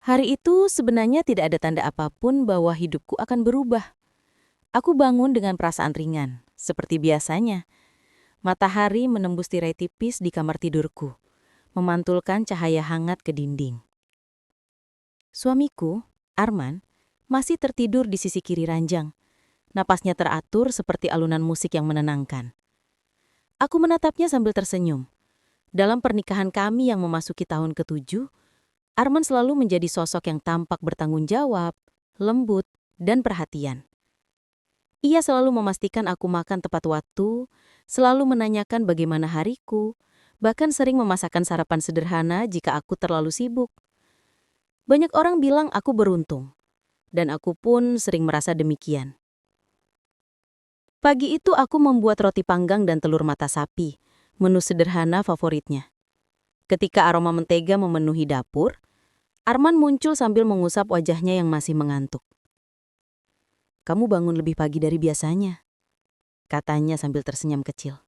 Hari itu sebenarnya tidak ada tanda apapun bahwa hidupku akan berubah. Aku bangun dengan perasaan ringan, seperti biasanya. Matahari menembus tirai tipis di kamar tidurku, memantulkan cahaya hangat ke dinding. Suamiku, Arman, masih tertidur di sisi kiri ranjang. Napasnya teratur seperti alunan musik yang menenangkan. Aku menatapnya sambil tersenyum. Dalam pernikahan kami yang memasuki tahun ke-7, Arman selalu menjadi sosok yang tampak bertanggung jawab, lembut, dan perhatian. Ia selalu memastikan aku makan tepat waktu, selalu menanyakan bagaimana hariku, bahkan sering memasakkan sarapan sederhana jika aku terlalu sibuk. Banyak orang bilang aku beruntung, dan aku pun sering merasa demikian. Pagi itu aku membuat roti panggang dan telur mata sapi, menu sederhana favoritnya. Ketika aroma mentega memenuhi dapur, Arman muncul sambil mengusap wajahnya yang masih mengantuk. "Kamu bangun lebih pagi dari biasanya," katanya sambil tersenyum kecil.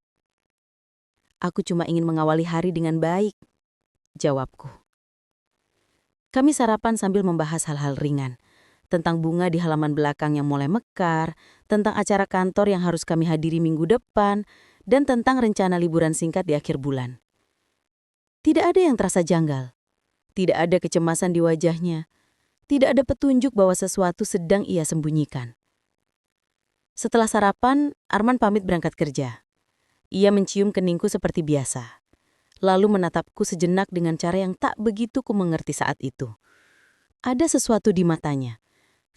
"Aku cuma ingin mengawali hari dengan baik," jawabku. Kami sarapan sambil membahas hal-hal ringan, tentang bunga di halaman belakang yang mulai mekar, tentang acara kantor yang harus kami hadiri minggu depan, dan tentang rencana liburan singkat di akhir bulan. Tidak ada yang terasa janggal, tidak ada kecemasan di wajahnya, tidak ada petunjuk bahwa sesuatu sedang ia sembunyikan. Setelah sarapan, Arman pamit berangkat kerja. Ia mencium keningku seperti biasa, lalu menatapku sejenak dengan cara yang tak begitu ku mengerti saat itu. Ada sesuatu di matanya,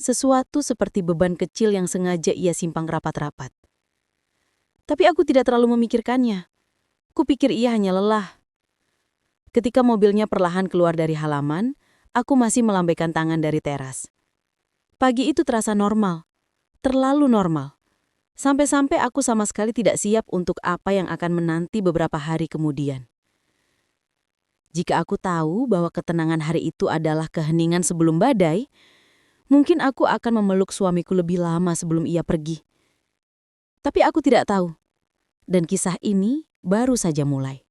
sesuatu seperti beban kecil yang sengaja ia simpang rapat-rapat. Tapi aku tidak terlalu memikirkannya. Kupikir ia hanya lelah. Ketika mobilnya perlahan keluar dari halaman, aku masih melambaikan tangan dari teras. Pagi itu terasa normal, terlalu normal. Sampai-sampai aku sama sekali tidak siap untuk apa yang akan menanti beberapa hari kemudian. Jika aku tahu bahwa ketenangan hari itu adalah keheningan sebelum badai, mungkin aku akan memeluk suamiku lebih lama sebelum ia pergi. Tapi aku tidak tahu, dan kisah ini baru saja mulai.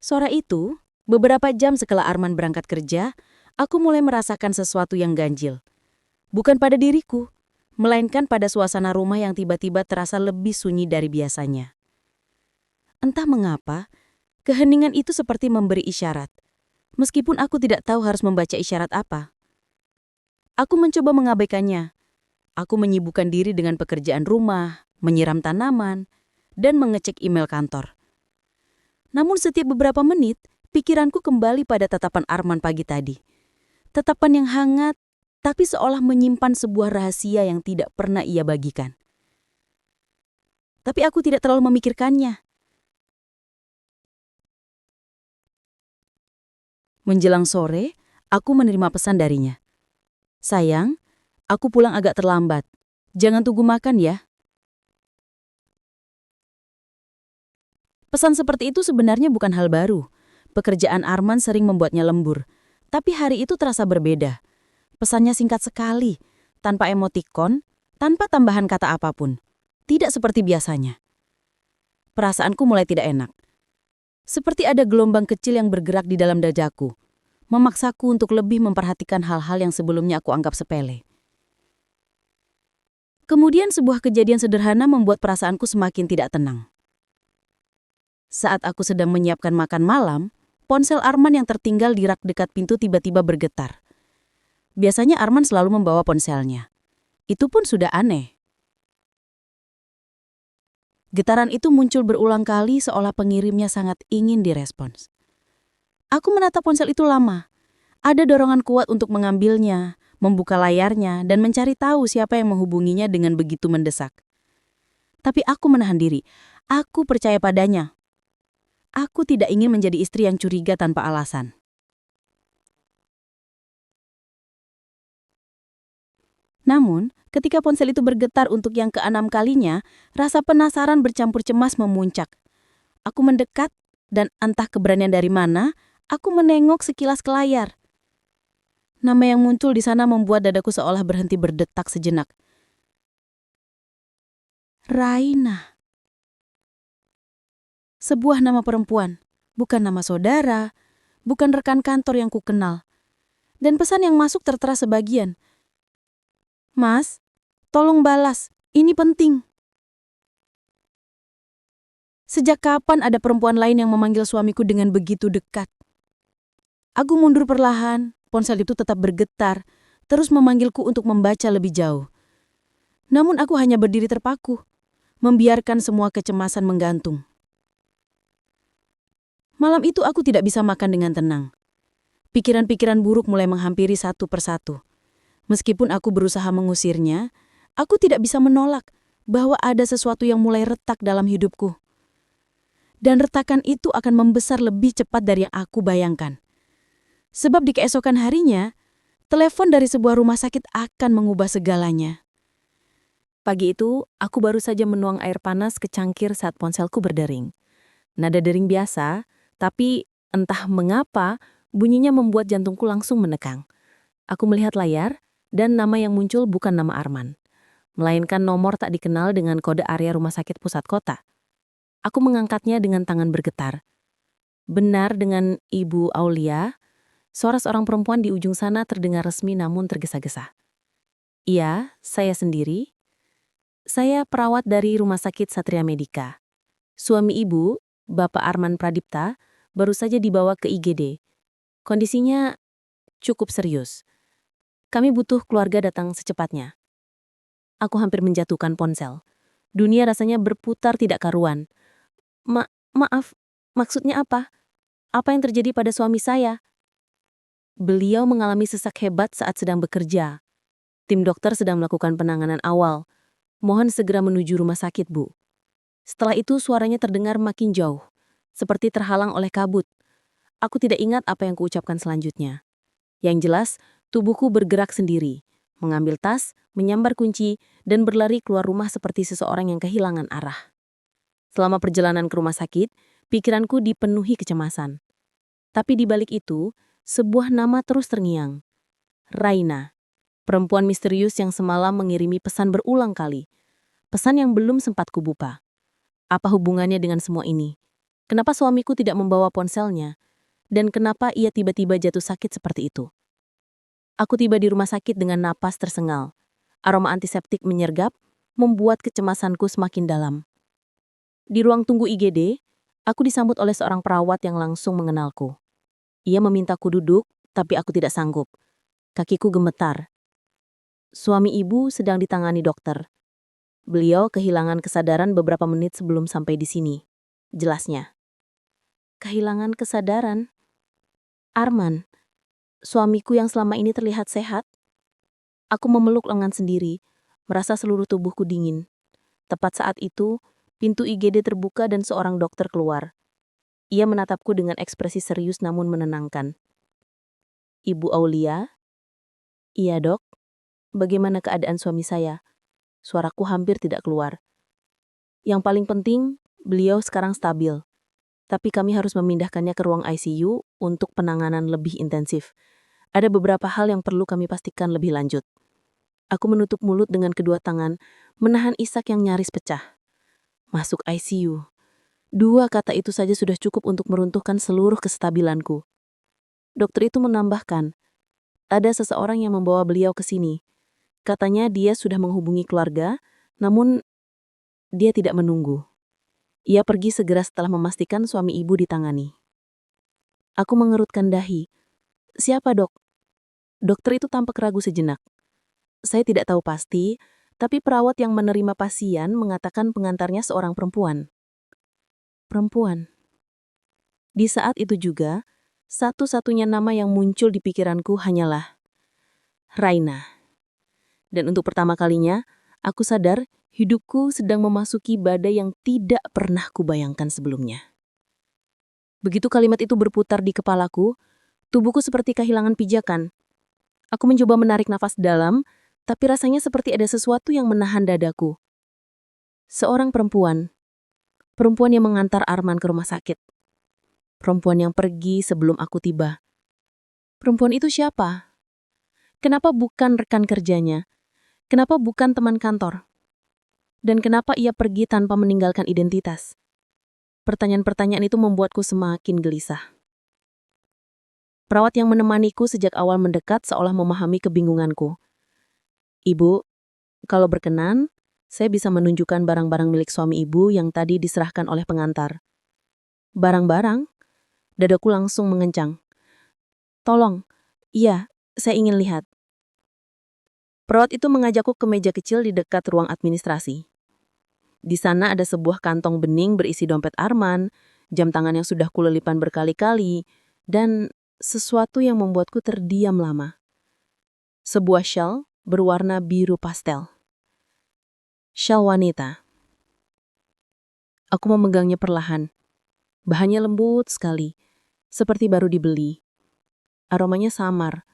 Sore itu, beberapa jam setelah Arman berangkat kerja, aku mulai merasakan sesuatu yang ganjil. Bukan pada diriku, melainkan pada suasana rumah yang tiba-tiba terasa lebih sunyi dari biasanya. Entah mengapa, keheningan itu seperti memberi isyarat. Meskipun aku tidak tahu harus membaca isyarat apa. Aku mencoba mengabaikannya. Aku menyibukkan diri dengan pekerjaan rumah, menyiram tanaman, dan mengecek email kantor. Namun setiap beberapa menit, pikiranku kembali pada tatapan Arman pagi tadi. Tatapan yang hangat, tapi seolah menyimpan sebuah rahasia yang tidak pernah ia bagikan. Tapi aku tidak terlalu memikirkannya. Menjelang sore, aku menerima pesan darinya. "Sayang, aku pulang agak terlambat. Jangan tunggu makan ya." Pesan seperti itu sebenarnya bukan hal baru. Pekerjaan Arman sering membuatnya lembur. Tapi hari itu terasa berbeda. Pesannya singkat sekali, tanpa emotikon, tanpa tambahan kata apapun. Tidak seperti biasanya. Perasaanku mulai tidak enak. Seperti ada gelombang kecil yang bergerak di dalam dadaku, memaksaku untuk lebih memperhatikan hal-hal yang sebelumnya aku anggap sepele. Kemudian sebuah kejadian sederhana membuat perasaanku semakin tidak tenang. Saat aku sedang menyiapkan makan malam, ponsel Arman yang tertinggal di rak dekat pintu tiba-tiba bergetar. Biasanya Arman selalu membawa ponselnya. Itu pun sudah aneh. Getaran itu muncul berulang kali seolah pengirimnya sangat ingin direspons. Aku menatap ponsel itu lama. Ada dorongan kuat untuk mengambilnya, membuka layarnya, dan mencari tahu siapa yang menghubunginya dengan begitu mendesak. Tapi aku menahan diri. Aku percaya padanya. Aku tidak ingin menjadi istri yang curiga tanpa alasan. Namun, ketika ponsel itu bergetar untuk yang ke-6 kalinya, rasa penasaran bercampur cemas memuncak. Aku mendekat, dan entah keberanian dari mana, aku menengok sekilas ke layar. Nama yang muncul di sana membuat dadaku seolah berhenti berdetak sejenak. Raina. Sebuah nama perempuan, bukan nama saudara, bukan rekan kantor yang kukenal. Dan pesan yang masuk tertera sebagian. Mas, tolong balas, ini penting. Sejak kapan ada perempuan lain yang memanggil suamiku dengan begitu dekat? Aku mundur perlahan, ponsel itu tetap bergetar, terus memanggilku untuk membaca lebih jauh. Namun aku hanya berdiri terpaku, membiarkan semua kecemasan menggantung. Malam itu aku tidak bisa makan dengan tenang. Pikiran-pikiran buruk mulai menghampiri satu persatu. Meskipun aku berusaha mengusirnya, aku tidak bisa menolak bahwa ada sesuatu yang mulai retak dalam hidupku. Dan retakan itu akan membesar lebih cepat dari yang aku bayangkan. Sebab di keesokan harinya, telepon dari sebuah rumah sakit akan mengubah segalanya. Pagi itu, aku baru saja menuang air panas ke cangkir saat ponselku berdering. Nada dering biasa, tapi entah mengapa bunyinya membuat jantungku langsung menekang. Aku melihat layar, dan nama yang muncul bukan nama Arman, melainkan nomor tak dikenal dengan kode area rumah sakit pusat kota. Aku mengangkatnya dengan tangan bergetar. Benar dengan Ibu Aulia, suara seorang perempuan di ujung sana terdengar resmi namun tergesa-gesa. Iya, saya sendiri. Saya perawat dari Rumah Sakit Satria Medika. Suami ibu, Bapak Arman Pradipta, baru saja dibawa ke IGD. Kondisinya cukup serius. Kami butuh keluarga datang secepatnya. Aku hampir menjatuhkan ponsel. Dunia rasanya berputar tidak karuan. Maaf, maksudnya apa? Apa yang terjadi pada suami saya? Beliau mengalami sesak hebat saat sedang bekerja. Tim dokter sedang melakukan penanganan awal. Mohon segera menuju rumah sakit, Bu. Setelah itu suaranya terdengar makin jauh, seperti terhalang oleh kabut. Aku tidak ingat apa yang kuucapkan selanjutnya. Yang jelas, tubuhku bergerak sendiri, mengambil tas, menyambar kunci, dan berlari keluar rumah seperti seseorang yang kehilangan arah. Selama perjalanan ke rumah sakit, pikiranku dipenuhi kecemasan. Tapi di balik itu, sebuah nama terus terngiang. Raina, perempuan misterius yang semalam mengirimi pesan berulang kali. Pesan yang belum sempat kubuka. Apa hubungannya dengan semua ini? Kenapa suamiku tidak membawa ponselnya? Dan kenapa ia tiba-tiba jatuh sakit seperti itu? Aku tiba di rumah sakit dengan napas tersengal. Aroma antiseptik menyergap, membuat kecemasanku semakin dalam. Di ruang tunggu IGD, aku disambut oleh seorang perawat yang langsung mengenalku. Ia memintaku duduk, tapi aku tidak sanggup. Kakiku gemetar. Suami ibu sedang ditangani dokter. Beliau kehilangan kesadaran beberapa menit sebelum sampai di sini. Jelasnya. Kehilangan kesadaran? Arman, suamiku yang selama ini terlihat sehat? Aku memeluk lengan sendiri, merasa seluruh tubuhku dingin. Tepat saat itu, pintu IGD terbuka dan seorang dokter keluar. Ia menatapku dengan ekspresi serius namun menenangkan. Ibu Aulia? Iya, Dok. Bagaimana keadaan suami saya? Suaraku hampir tidak keluar. Yang paling penting, beliau sekarang stabil. Tapi kami harus memindahkannya ke ruang ICU untuk penanganan lebih intensif. Ada beberapa hal yang perlu kami pastikan lebih lanjut. Aku menutup mulut dengan kedua tangan, menahan isak yang nyaris pecah. Masuk ICU. Dua kata itu saja sudah cukup untuk meruntuhkan seluruh kestabilanku. Dokter itu menambahkan, ada seseorang yang membawa beliau ke sini. Katanya dia sudah menghubungi keluarga, namun dia tidak menunggu. Ia pergi segera setelah memastikan suami ibu ditangani. Aku mengerutkan dahi. Siapa, Dok? Dokter itu tampak ragu sejenak. Saya tidak tahu pasti, tapi perawat yang menerima pasien mengatakan pengantarnya seorang perempuan. Perempuan. Di saat itu juga, satu-satunya nama yang muncul di pikiranku hanyalah Raina. Dan untuk pertama kalinya, aku sadar hidupku sedang memasuki badai yang tidak pernah kubayangkan sebelumnya. Begitu kalimat itu berputar di kepalaku, tubuhku seperti kehilangan pijakan. Aku mencoba menarik nafas dalam, tapi rasanya seperti ada sesuatu yang menahan dadaku. Seorang perempuan. Perempuan yang mengantar Arman ke rumah sakit. Perempuan yang pergi sebelum aku tiba. Perempuan itu siapa? Kenapa bukan rekan kerjanya? Kenapa bukan teman kantor? Dan kenapa ia pergi tanpa meninggalkan identitas? Pertanyaan-pertanyaan itu membuatku semakin gelisah. Perawat yang menemaniku sejak awal mendekat seolah memahami kebingunganku. Ibu, kalau berkenan, saya bisa menunjukkan barang-barang milik suami ibu yang tadi diserahkan oleh pengantar. Barang-barang? Dadaku langsung mengencang. Tolong, iya, saya ingin lihat. Perawat itu mengajakku ke meja kecil di dekat ruang administrasi. Di sana ada sebuah kantong bening berisi dompet Arman, jam tangan yang sudah kulelipan berkali-kali, dan sesuatu yang membuatku terdiam lama. Sebuah shawl berwarna biru pastel. Shawl wanita. Aku memegangnya perlahan. Bahannya lembut sekali, seperti baru dibeli. Aromanya samar,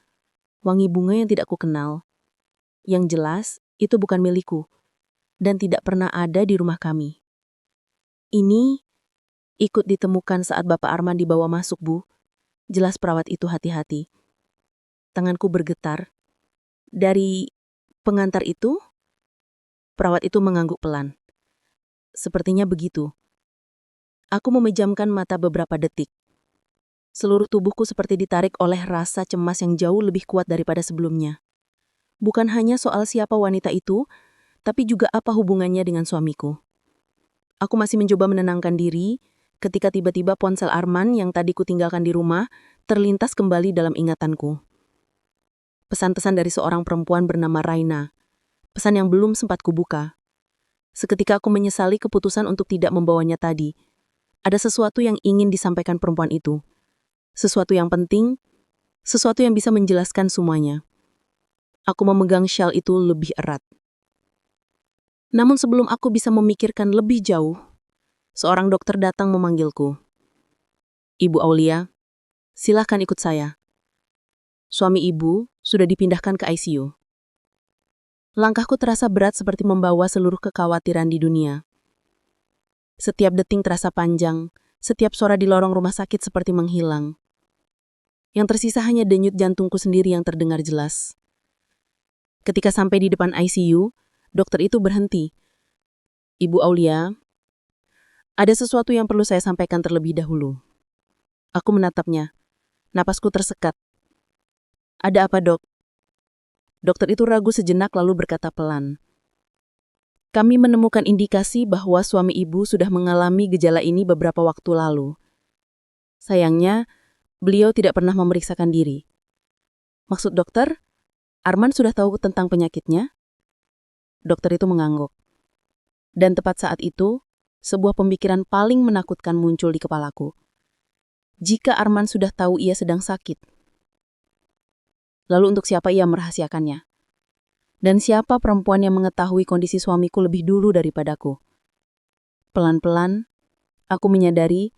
wangi bunga yang tidak kukenal. Yang jelas, itu bukan milikku, dan tidak pernah ada di rumah kami. Ini ikut ditemukan saat Bapak Arman dibawa masuk, Bu. Jelas perawat itu hati-hati. Tanganku bergetar. Dari pengantar itu, perawat itu mengangguk pelan. Sepertinya begitu. Aku memejamkan mata beberapa detik. Seluruh tubuhku seperti ditarik oleh rasa cemas yang jauh lebih kuat daripada sebelumnya. Bukan hanya soal siapa wanita itu, tapi juga apa hubungannya dengan suamiku. Aku masih mencoba menenangkan diri ketika tiba-tiba ponsel Arman yang tadi kutinggalkan di rumah terlintas kembali dalam ingatanku. Pesan-pesan dari seorang perempuan bernama Raina. Pesan yang belum sempat kubuka. Seketika aku menyesali keputusan untuk tidak membawanya tadi. Ada sesuatu yang ingin disampaikan perempuan itu. Sesuatu yang penting, sesuatu yang bisa menjelaskan semuanya. Aku memegang shawl itu lebih erat. Namun sebelum aku bisa memikirkan lebih jauh, seorang dokter datang memanggilku. Ibu Aulia, silahkan ikut saya. Suami ibu sudah dipindahkan ke ICU. Langkahku terasa berat seperti membawa seluruh kekhawatiran di dunia. Setiap detik terasa panjang, setiap suara di lorong rumah sakit seperti menghilang. Yang tersisa hanya denyut jantungku sendiri yang terdengar jelas. Ketika sampai di depan ICU, dokter itu berhenti. Ibu Aulia, ada sesuatu yang perlu saya sampaikan terlebih dahulu. Aku menatapnya. Napasku tersekat. Ada apa, Dok? Dokter itu ragu sejenak lalu berkata pelan. Kami menemukan indikasi bahwa suami ibu sudah mengalami gejala ini beberapa waktu lalu. Sayangnya, beliau tidak pernah memeriksakan diri. Maksud dokter, Arman sudah tahu tentang penyakitnya? Dokter itu mengangguk. Dan tepat saat itu, sebuah pemikiran paling menakutkan muncul di kepalaku. Jika Arman sudah tahu ia sedang sakit, lalu untuk siapa ia merahasiakannya? Dan siapa perempuan yang mengetahui kondisi suamiku lebih dulu daripadaku? Pelan-pelan, aku menyadari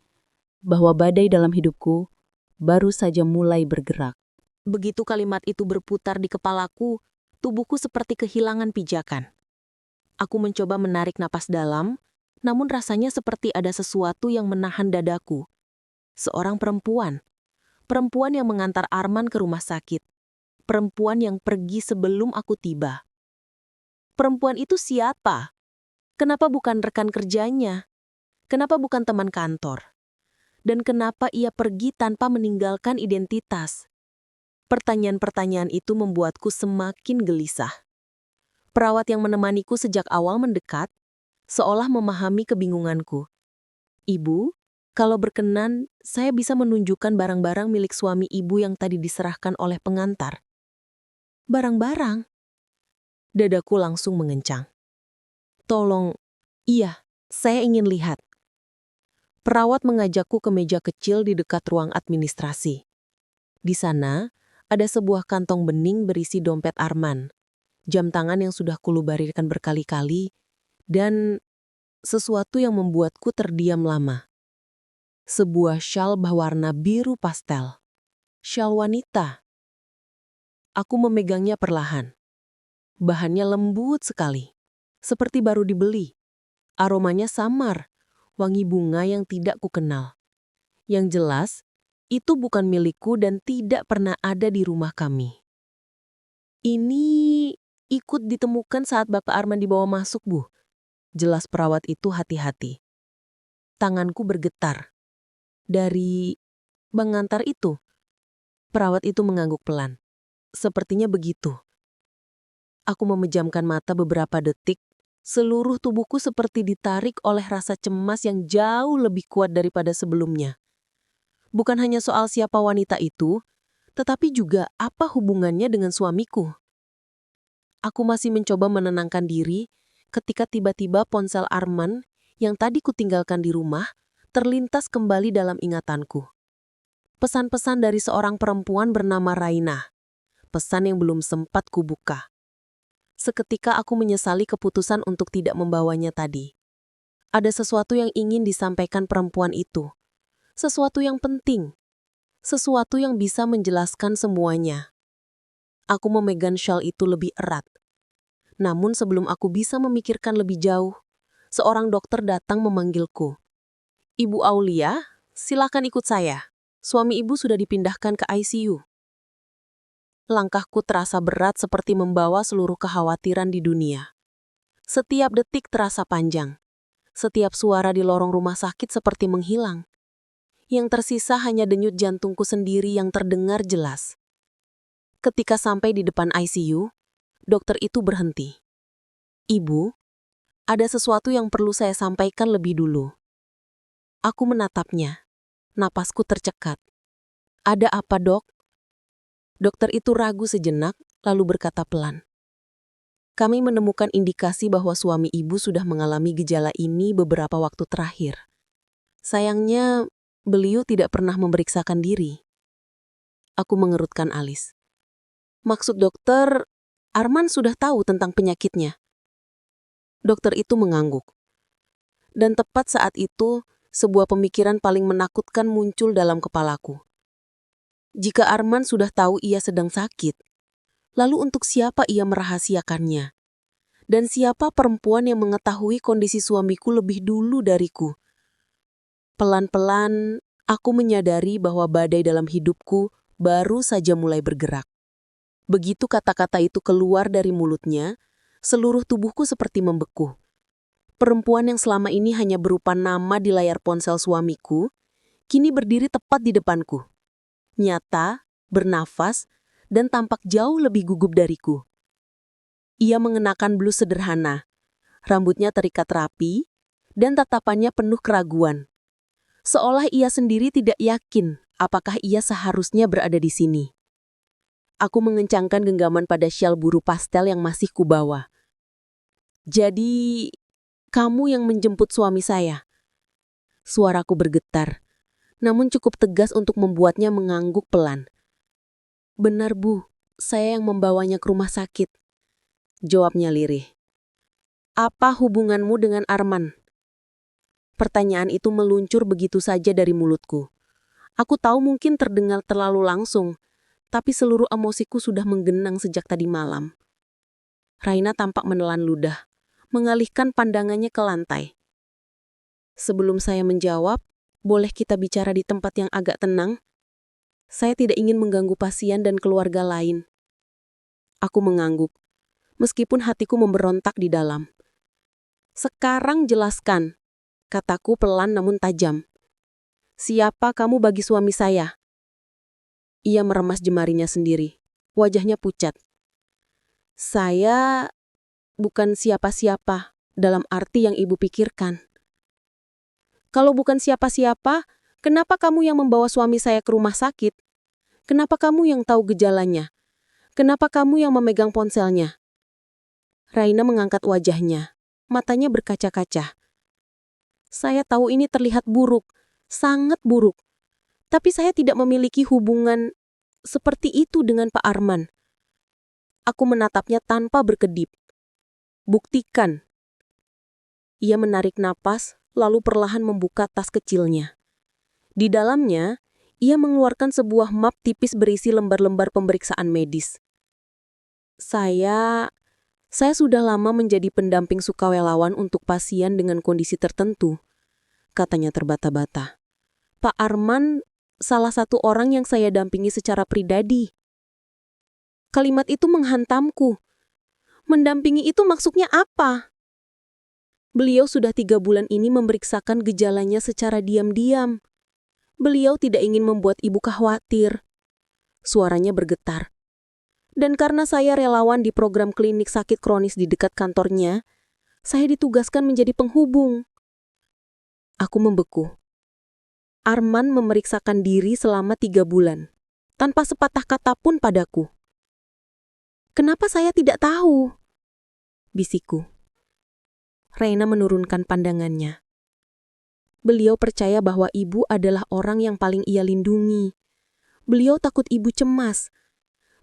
bahwa badai dalam hidupku baru saja mulai bergerak. Begitu kalimat itu berputar di kepalaku, tubuhku seperti kehilangan pijakan. Aku mencoba menarik napas dalam, namun rasanya seperti ada sesuatu yang menahan dadaku. Seorang perempuan yang mengantar Arman ke rumah sakit. Perempuan yang pergi sebelum aku tiba. Perempuan itu siapa? Kenapa bukan rekan kerjanya? Kenapa bukan teman kantor? Dan kenapa ia pergi tanpa meninggalkan identitas? Pertanyaan-pertanyaan itu membuatku semakin gelisah. Perawat yang menemaniku sejak awal mendekat, seolah memahami kebingunganku. Ibu, kalau berkenan, saya bisa menunjukkan barang-barang milik suami ibu yang tadi diserahkan oleh pengantar. Barang-barang? Dadaku langsung mengencang. Tolong, iya, saya ingin lihat. Perawat mengajakku ke meja kecil di dekat ruang administrasi. Di sana, ada sebuah kantong bening berisi dompet Arman, jam tangan yang sudah kulubarirkan berkali-kali, dan sesuatu yang membuatku terdiam lama. Sebuah shawl berwarna biru pastel. Shawl wanita. Aku memegangnya perlahan. Bahannya lembut sekali, seperti baru dibeli. Aromanya samar, wangi bunga yang tidak kukenal. Yang jelas, itu bukan milikku dan tidak pernah ada di rumah kami. Ini ikut ditemukan saat Bapak Arman dibawa masuk, Bu. Jelas perawat itu hati-hati. Tanganku bergetar. Dari pengantar itu. Perawat itu mengangguk pelan. Sepertinya begitu. Aku memejamkan mata beberapa detik. Seluruh tubuhku seperti ditarik oleh rasa cemas yang jauh lebih kuat daripada sebelumnya. Bukan hanya soal siapa wanita itu, tetapi juga apa hubungannya dengan suamiku. Aku masih mencoba menenangkan diri ketika tiba-tiba ponsel Arman yang tadi kutinggalkan di rumah terlintas kembali dalam ingatanku. Pesan-pesan dari seorang perempuan bernama Raina. Pesan yang belum sempat kubuka. Seketika aku menyesali keputusan untuk tidak membawanya tadi. Ada sesuatu yang ingin disampaikan perempuan itu. Sesuatu yang penting. Sesuatu yang bisa menjelaskan semuanya. Aku memegang shawl itu lebih erat. Namun sebelum aku bisa memikirkan lebih jauh, seorang dokter datang memanggilku. Ibu Aulia, silakan ikut saya. Suami ibu sudah dipindahkan ke ICU. Langkahku terasa berat seperti membawa seluruh kekhawatiran di dunia. Setiap detik terasa panjang. Setiap suara di lorong rumah sakit seperti menghilang. Yang tersisa hanya denyut jantungku sendiri yang terdengar jelas. Ketika sampai di depan ICU, dokter itu berhenti. Ibu, ada sesuatu yang perlu saya sampaikan lebih dulu. Aku menatapnya. Napasku tercekat. Ada apa, Dok? Dokter itu ragu sejenak, lalu berkata pelan. Kami menemukan indikasi bahwa suami ibu sudah mengalami gejala ini beberapa waktu terakhir. Sayangnya, beliau tidak pernah memeriksakan diri. Aku mengerutkan alis. Maksud dokter, Arman sudah tahu tentang penyakitnya. Dokter itu mengangguk. Dan tepat saat itu, sebuah pemikiran paling menakutkan muncul dalam kepalaku. Jika Arman sudah tahu ia sedang sakit, lalu untuk siapa ia merahasiakannya? Dan siapa perempuan yang mengetahui kondisi suamiku lebih dulu dariku? Pelan-pelan, aku menyadari bahwa badai dalam hidupku baru saja mulai bergerak. Begitu kata-kata itu keluar dari mulutnya, seluruh tubuhku seperti membeku. Perempuan yang selama ini hanya berupa nama di layar ponsel suamiku, kini berdiri tepat di depanku. Nyata, bernafas, dan tampak jauh lebih gugup dariku. Ia mengenakan blus sederhana, rambutnya terikat rapi, dan tatapannya penuh keraguan. Seolah ia sendiri tidak yakin apakah ia seharusnya berada di sini. Aku mengencangkan genggaman pada syal biru pastel yang masih kubawa. Jadi, kamu yang menjemput suami saya? Suaraku bergetar, namun cukup tegas untuk membuatnya mengangguk pelan. Benar, Bu, saya yang membawanya ke rumah sakit. Jawabnya lirih. Apa hubunganmu dengan Arman? Pertanyaan itu meluncur begitu saja dari mulutku. Aku tahu mungkin terdengar terlalu langsung, tapi seluruh emosiku sudah menggenang sejak tadi malam. Raina tampak menelan ludah, mengalihkan pandangannya ke lantai. Sebelum saya menjawab, boleh kita bicara di tempat yang agak tenang? Saya tidak ingin mengganggu pasien dan keluarga lain. Aku mengangguk, meskipun hatiku memberontak di dalam. Sekarang jelaskan, kataku pelan namun tajam. Siapa kamu bagi suami saya? Ia meremas jemarinya sendiri, wajahnya pucat. Saya bukan siapa-siapa dalam arti yang ibu pikirkan. Kalau bukan siapa-siapa, kenapa kamu yang membawa suami saya ke rumah sakit? Kenapa kamu yang tahu gejalanya? Kenapa kamu yang memegang ponselnya? Raina mengangkat wajahnya, matanya berkaca-kaca. Saya tahu ini terlihat buruk, sangat buruk. Tapi saya tidak memiliki hubungan seperti itu dengan Pak Arman. Aku menatapnya tanpa berkedip. Buktikan. Ia menarik napas, lalu perlahan membuka tas kecilnya. Di dalamnya, ia mengeluarkan sebuah map tipis berisi lembar-lembar pemeriksaan medis. Saya sudah lama menjadi pendamping sukarelawan untuk pasien dengan kondisi tertentu, katanya terbata-bata. Pak Arman salah satu orang yang saya dampingi secara pribadi. Kalimat itu menghantamku. Mendampingi itu maksudnya apa? Beliau sudah 3 bulan ini memeriksakan gejalanya secara diam-diam. Beliau tidak ingin membuat ibu khawatir. Suaranya bergetar. Dan karena saya relawan di program klinik sakit kronis di dekat kantornya, saya ditugaskan menjadi penghubung. Aku membeku. Arman memeriksakan diri selama 3 bulan, tanpa sepatah kata pun padaku. Kenapa saya tidak tahu? Bisikku. Reina menurunkan pandangannya. Beliau percaya bahwa ibu adalah orang yang paling ia lindungi. Beliau takut ibu cemas.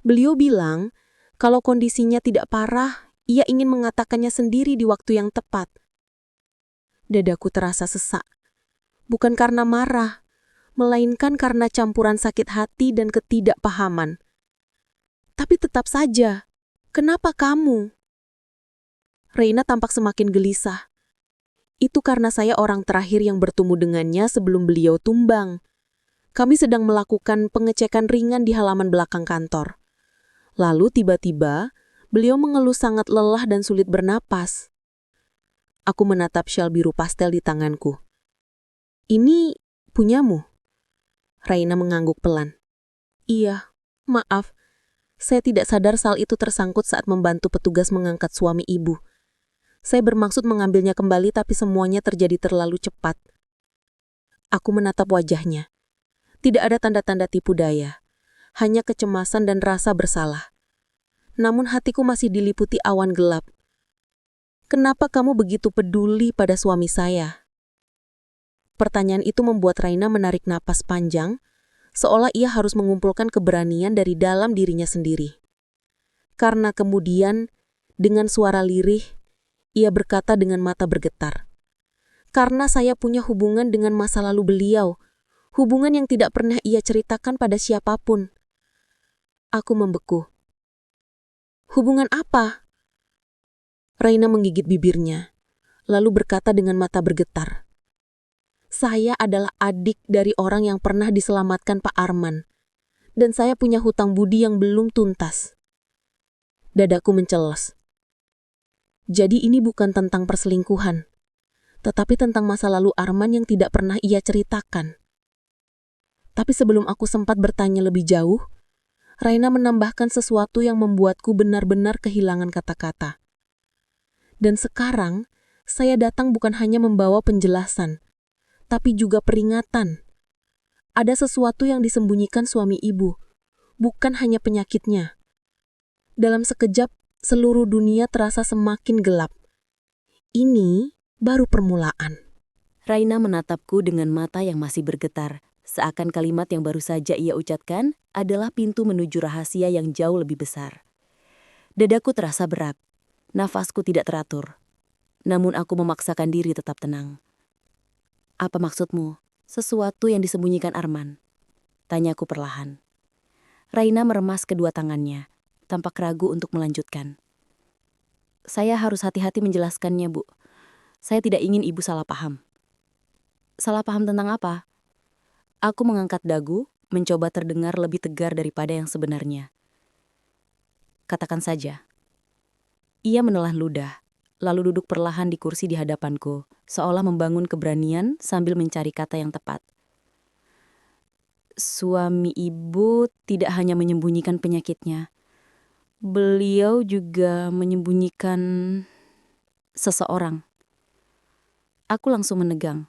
Beliau bilang, kalau kondisinya tidak parah, ia ingin mengatakannya sendiri di waktu yang tepat. Dadaku terasa sesak. Bukan karena marah, melainkan karena campuran sakit hati dan ketidakpahaman. Tapi tetap saja, kenapa kamu? Reina tampak semakin gelisah. Itu karena saya orang terakhir yang bertemu dengannya sebelum beliau tumbang. Kami sedang melakukan pengecekan ringan di halaman belakang kantor. Lalu tiba-tiba, beliau mengeluh sangat lelah dan sulit bernapas. Aku menatap syal biru pastel di tanganku. Ini punyamu? Reina mengangguk pelan. Iya, maaf. Saya tidak sadar sal itu tersangkut saat membantu petugas mengangkat suami ibu. Saya bermaksud mengambilnya kembali tapi semuanya terjadi terlalu cepat. Aku menatap wajahnya. Tidak ada tanda-tanda tipu daya. Hanya kecemasan dan rasa bersalah. Namun hatiku masih diliputi awan gelap. Kenapa kamu begitu peduli pada suami saya? Pertanyaan itu membuat Reina menarik napas panjang, seolah ia harus mengumpulkan keberanian dari dalam dirinya sendiri. Karena kemudian, dengan suara lirih, ia berkata dengan mata bergetar. Karena saya punya hubungan dengan masa lalu beliau, hubungan yang tidak pernah ia ceritakan pada siapapun. Aku membeku. Hubungan apa? Reina menggigit bibirnya, lalu berkata dengan mata bergetar. Saya adalah adik dari orang yang pernah diselamatkan Pak Arman, dan saya punya hutang budi yang belum tuntas. Dadaku mencelos. Jadi ini bukan tentang perselingkuhan, tetapi tentang masa lalu Arman yang tidak pernah ia ceritakan. Tapi sebelum aku sempat bertanya lebih jauh, Reina menambahkan sesuatu yang membuatku benar-benar kehilangan kata-kata. Dan sekarang, saya datang bukan hanya membawa penjelasan, tapi juga peringatan. Ada sesuatu yang disembunyikan suami ibu, bukan hanya penyakitnya. Dalam sekejap, seluruh dunia terasa semakin gelap. Ini baru permulaan. Raina menatapku dengan mata yang masih bergetar, seakan kalimat yang baru saja ia ucapkan adalah pintu menuju rahasia yang jauh lebih besar. Dadaku terasa berat, nafasku tidak teratur. Namun aku memaksakan diri tetap tenang. Apa maksudmu? Sesuatu yang disembunyikan Arman? Tanyaku perlahan. Raina meremas kedua tangannya, tampak ragu untuk melanjutkan. Saya harus hati-hati menjelaskannya, Bu. Saya tidak ingin ibu salah paham. Salah paham tentang apa? Aku mengangkat dagu, mencoba terdengar lebih tegar daripada yang sebenarnya. Katakan saja. Ia menelan ludah, lalu duduk perlahan di kursi di hadapanku, seolah membangun keberanian sambil mencari kata yang tepat. Suami ibu tidak hanya menyembunyikan penyakitnya. Beliau juga menyembunyikan seseorang. Aku langsung menegang.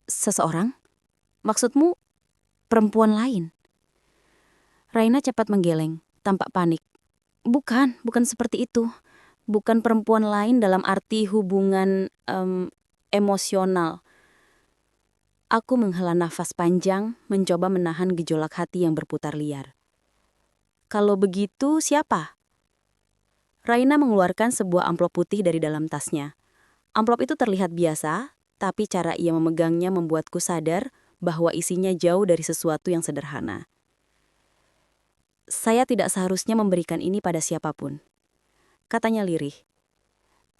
Seseorang? Maksudmu perempuan lain? Raina cepat menggeleng, tampak panik. Bukan seperti itu. Bukan perempuan lain dalam arti hubungan emosional. Aku menghela nafas panjang, mencoba menahan gejolak hati yang berputar liar. Kalau begitu, siapa? Raina mengeluarkan sebuah amplop putih dari dalam tasnya. Amplop itu terlihat biasa, tapi cara ia memegangnya membuatku sadar bahwa isinya jauh dari sesuatu yang sederhana. Saya tidak seharusnya memberikan ini pada siapapun, katanya lirih.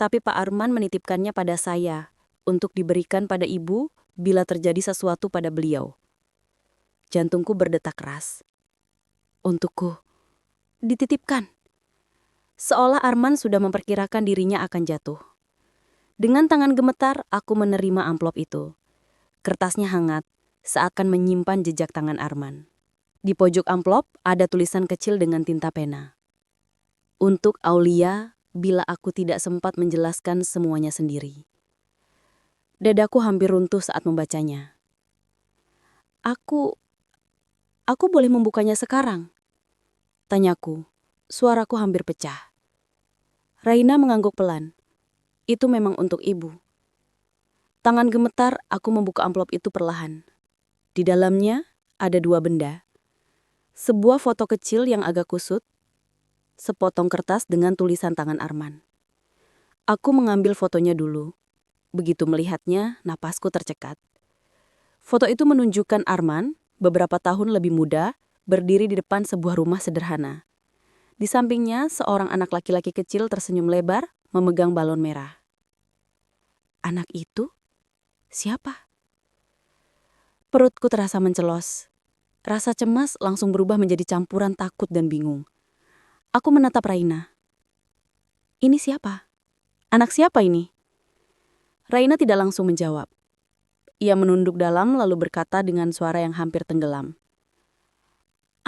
Tapi Pak Arman menitipkannya pada saya untuk diberikan pada ibu bila terjadi sesuatu pada beliau. Jantungku berdetak keras. Untukku, dititipkan. Seolah Arman sudah memperkirakan dirinya akan jatuh. Dengan tangan gemetar, aku menerima amplop itu. Kertasnya hangat, seakan menyimpan jejak tangan Arman. Di pojok amplop ada tulisan kecil dengan tinta pena. Untuk Aulia, bila aku tidak sempat menjelaskan semuanya sendiri. Dadaku hampir runtuh saat membacanya. Aku boleh membukanya sekarang? Tanyaku, suaraku hampir pecah. Raina mengangguk pelan. Itu memang untuk ibu. Tangan gemetar, aku membuka amplop itu perlahan. Di dalamnya ada dua benda. Sebuah foto kecil yang agak kusut, sepotong kertas dengan tulisan tangan Arman. Aku mengambil fotonya dulu. Begitu melihatnya, napasku tercekat. Foto itu menunjukkan Arman, beberapa tahun lebih muda, berdiri di depan sebuah rumah sederhana. Di sampingnya, seorang anak laki-laki kecil tersenyum lebar, memegang balon merah. Anak itu? Siapa? Perutku terasa mencelos. Rasa cemas langsung berubah menjadi campuran takut dan bingung. Aku menatap Raina. Ini siapa? Anak siapa ini? Raina tidak langsung menjawab. Ia menunduk dalam lalu berkata dengan suara yang hampir tenggelam.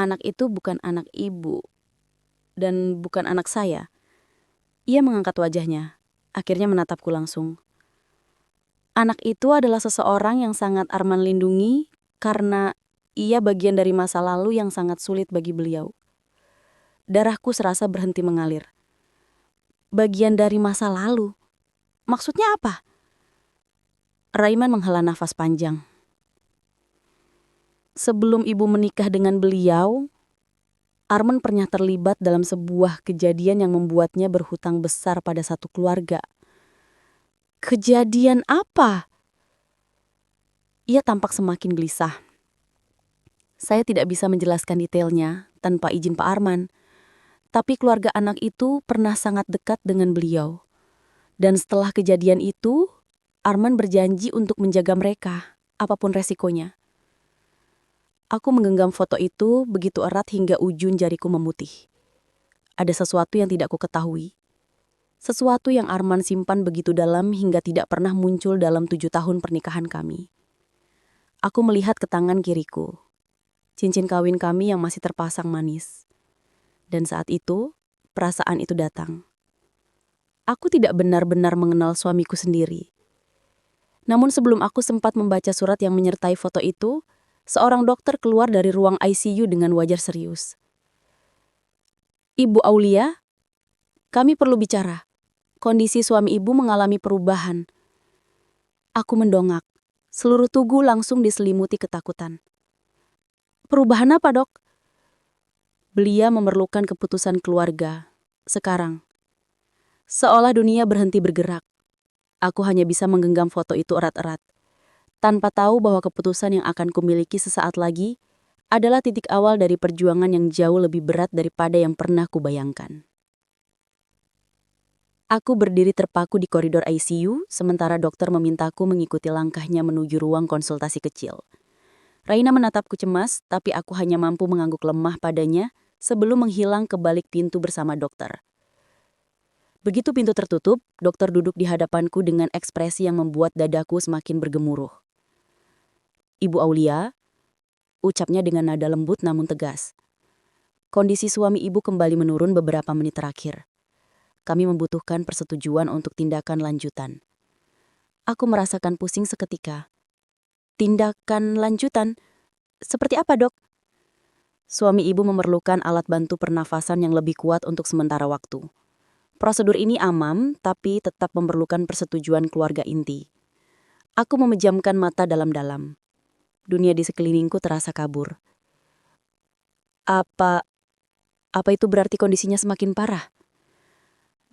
Anak itu bukan anak ibu. Dan bukan anak saya. Ia mengangkat wajahnya. Akhirnya menatapku langsung. Anak itu adalah seseorang yang sangat Arman lindungi karena ia bagian dari masa lalu yang sangat sulit bagi beliau. Darahku serasa berhenti mengalir. Bagian dari masa lalu? Maksudnya apa? Raiman menghela nafas panjang. Sebelum ibu menikah dengan beliau, Arman pernah terlibat dalam sebuah kejadian yang membuatnya berhutang besar pada satu keluarga. Kejadian apa? Ia tampak semakin gelisah. Saya tidak bisa menjelaskan detailnya tanpa izin Pak Arman. Tapi keluarga anak itu pernah sangat dekat dengan beliau. Dan setelah kejadian itu, Arman berjanji untuk menjaga mereka, apapun resikonya. Aku menggenggam foto itu begitu erat hingga ujung jariku memutih. Ada sesuatu yang tidak kuketahui. Sesuatu yang Arman simpan begitu dalam hingga tidak pernah muncul dalam 7 tahun pernikahan kami. Aku melihat ke tangan kiriku. Cincin kawin kami yang masih terpasang manis. Dan saat itu, perasaan itu datang. Aku tidak benar-benar mengenal suamiku sendiri. Namun sebelum aku sempat membaca surat yang menyertai foto itu, seorang dokter keluar dari ruang ICU dengan wajah serius. Ibu Aulia, kami perlu bicara. Kondisi suami ibu mengalami perubahan. Aku mendongak. Seluruh tubuh langsung diselimuti ketakutan. Perubahan apa, Dok? Belia memerlukan keputusan keluarga. Sekarang. Seolah dunia berhenti bergerak. Aku hanya bisa menggenggam foto itu erat-erat. Tanpa tahu bahwa keputusan yang akan kumiliki sesaat lagi adalah titik awal dari perjuangan yang jauh lebih berat daripada yang pernah kubayangkan. Aku berdiri terpaku di koridor ICU, sementara dokter memintaku mengikuti langkahnya menuju ruang konsultasi kecil. Raina menatapku cemas, tapi aku hanya mampu mengangguk lemah padanya sebelum menghilang ke balik pintu bersama dokter. Begitu pintu tertutup, dokter duduk di hadapanku dengan ekspresi yang membuat dadaku semakin bergemuruh. Ibu Aulia, ucapnya dengan nada lembut namun tegas. Kondisi suami ibu kembali menurun beberapa menit terakhir. Kami membutuhkan persetujuan untuk tindakan lanjutan. Aku merasakan pusing seketika. Tindakan lanjutan? Seperti apa, Dok? Suami ibu memerlukan alat bantu pernafasan yang lebih kuat untuk sementara waktu. Prosedur ini aman, tapi tetap memerlukan persetujuan keluarga inti. Aku memejamkan mata dalam-dalam. Dunia di sekelilingku terasa kabur. Apa itu berarti kondisinya semakin parah?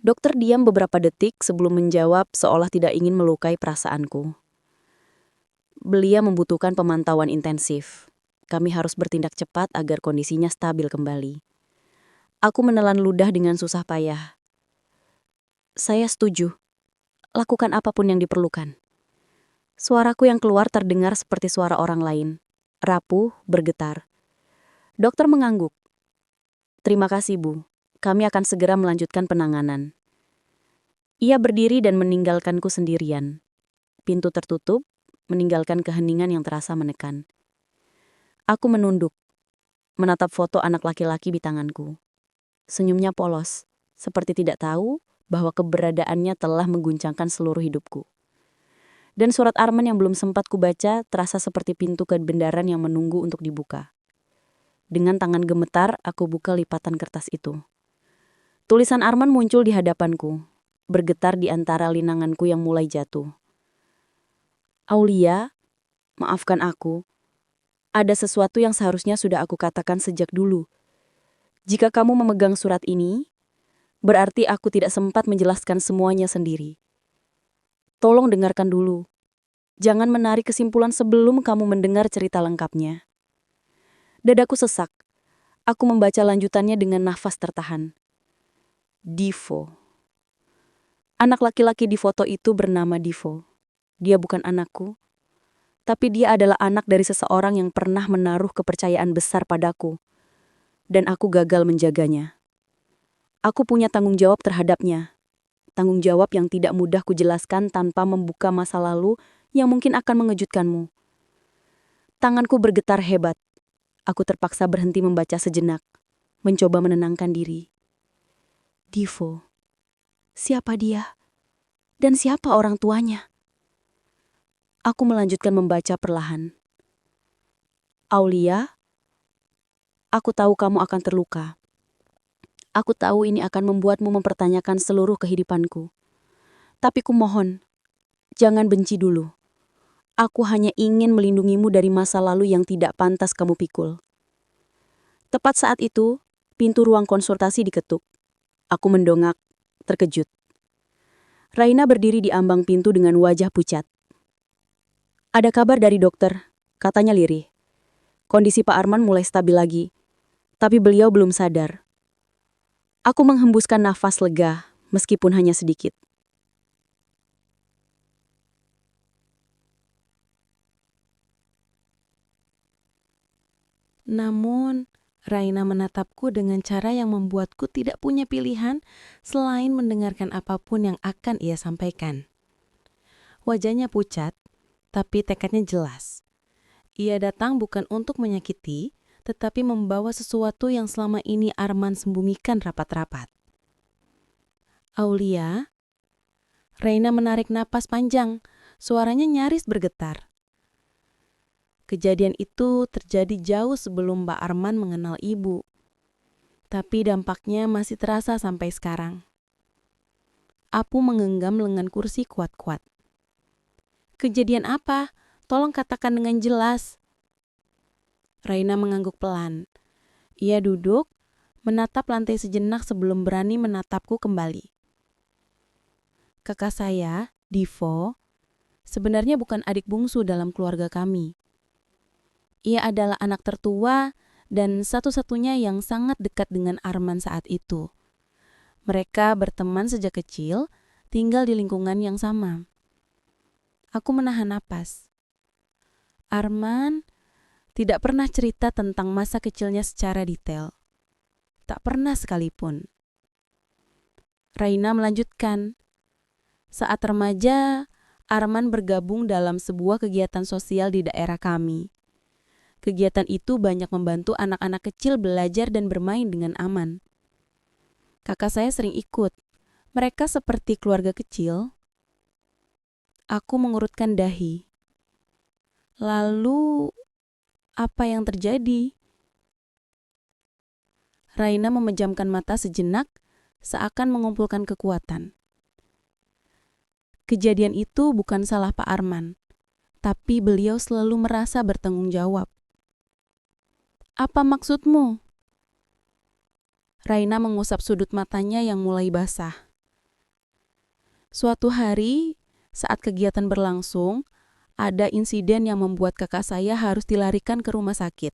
Dokter diam beberapa detik sebelum menjawab seolah tidak ingin melukai perasaanku. Belia membutuhkan pemantauan intensif. Kami harus bertindak cepat agar kondisinya stabil kembali. Aku menelan ludah dengan susah payah. Saya setuju. Lakukan apapun yang diperlukan. Suaraku yang keluar terdengar seperti suara orang lain. Rapuh, bergetar. Dokter mengangguk. Terima kasih, Bu. Kami akan segera melanjutkan penanganan. Ia berdiri dan meninggalkanku sendirian. Pintu tertutup, meninggalkan keheningan yang terasa menekan. Aku menunduk. menatap foto anak laki-laki di tanganku. Senyumnya polos, seperti tidak tahu bahwa keberadaannya telah mengguncangkan seluruh hidupku. Dan surat Arman yang belum sempat kubaca terasa seperti pintu kebenaran yang menunggu untuk dibuka. Dengan tangan gemetar, aku buka lipatan kertas itu. Tulisan Arman muncul di hadapanku, bergetar di antara linanganku yang mulai jatuh. Aulia, maafkan aku. Ada sesuatu yang seharusnya sudah aku katakan sejak dulu. Jika kamu memegang surat ini, berarti aku tidak sempat menjelaskan semuanya sendiri. Tolong dengarkan dulu. Jangan menarik kesimpulan sebelum kamu mendengar cerita lengkapnya. Dadaku sesak. Aku membaca lanjutannya dengan nafas tertahan. Divo. Anak laki-laki di foto itu bernama Divo. Dia bukan anakku, tapi dia adalah anak dari seseorang yang pernah menaruh kepercayaan besar padaku, dan aku gagal menjaganya. Aku punya tanggung jawab terhadapnya, tanggung jawab yang tidak mudah kujelaskan tanpa membuka masa lalu yang mungkin akan mengejutkanmu. Tanganku bergetar hebat. Aku terpaksa berhenti membaca sejenak, mencoba menenangkan diri. Divo, siapa dia? Dan siapa orang tuanya? Aku melanjutkan membaca perlahan. Aulia, aku tahu kamu akan terluka. Aku tahu ini akan membuatmu mempertanyakan seluruh kehidupanku. Tapi kumohon, jangan benci dulu. Aku hanya ingin melindungimu dari masa lalu yang tidak pantas kamu pikul. Tepat saat itu, pintu ruang konsultasi diketuk. Aku mendongak, terkejut. Raina berdiri di ambang pintu dengan wajah pucat. Ada kabar dari dokter, katanya lirih. Kondisi Pak Arman mulai stabil lagi, tapi beliau belum sadar. Aku menghembuskan nafas lega, meskipun hanya sedikit. Namun, Raina menatapku dengan cara yang membuatku tidak punya pilihan selain mendengarkan apapun yang akan ia sampaikan. Wajahnya pucat, tapi tekadnya jelas. Ia datang bukan untuk menyakiti, tetapi membawa sesuatu yang selama ini Arman sembunyikan rapat-rapat. Aulia, Raina menarik napas panjang, suaranya nyaris bergetar. Kejadian itu terjadi jauh sebelum Mbak Arman mengenal ibu. Tapi dampaknya masih terasa sampai sekarang. Apu menggenggam lengan kursi kuat-kuat. Kejadian apa? Tolong katakan dengan jelas. Raina mengangguk pelan. Ia duduk, menatap lantai sejenak sebelum berani menatapku kembali. Kakak saya, Divo, sebenarnya bukan adik bungsu dalam keluarga kami. Ia adalah anak tertua dan satu-satunya yang sangat dekat dengan Arman saat itu. Mereka berteman sejak kecil, tinggal di lingkungan yang sama. Aku menahan napas. Arman tidak pernah cerita tentang masa kecilnya secara detail. Tak pernah sekalipun. Raina melanjutkan. Saat remaja, Arman bergabung dalam sebuah kegiatan sosial di daerah kami. Kegiatan itu banyak membantu anak-anak kecil belajar dan bermain dengan aman. Kakak saya sering ikut. Mereka seperti keluarga kecil. Aku mengurutkan dahi. Lalu, apa yang terjadi? Raina memejamkan mata sejenak, seakan mengumpulkan kekuatan. Kejadian itu bukan salah Pak Arman, tapi beliau selalu merasa bertanggung jawab. Apa maksudmu? Raina mengusap sudut matanya yang mulai basah. Suatu hari, saat kegiatan berlangsung, ada insiden yang membuat kakak saya harus dilarikan ke rumah sakit.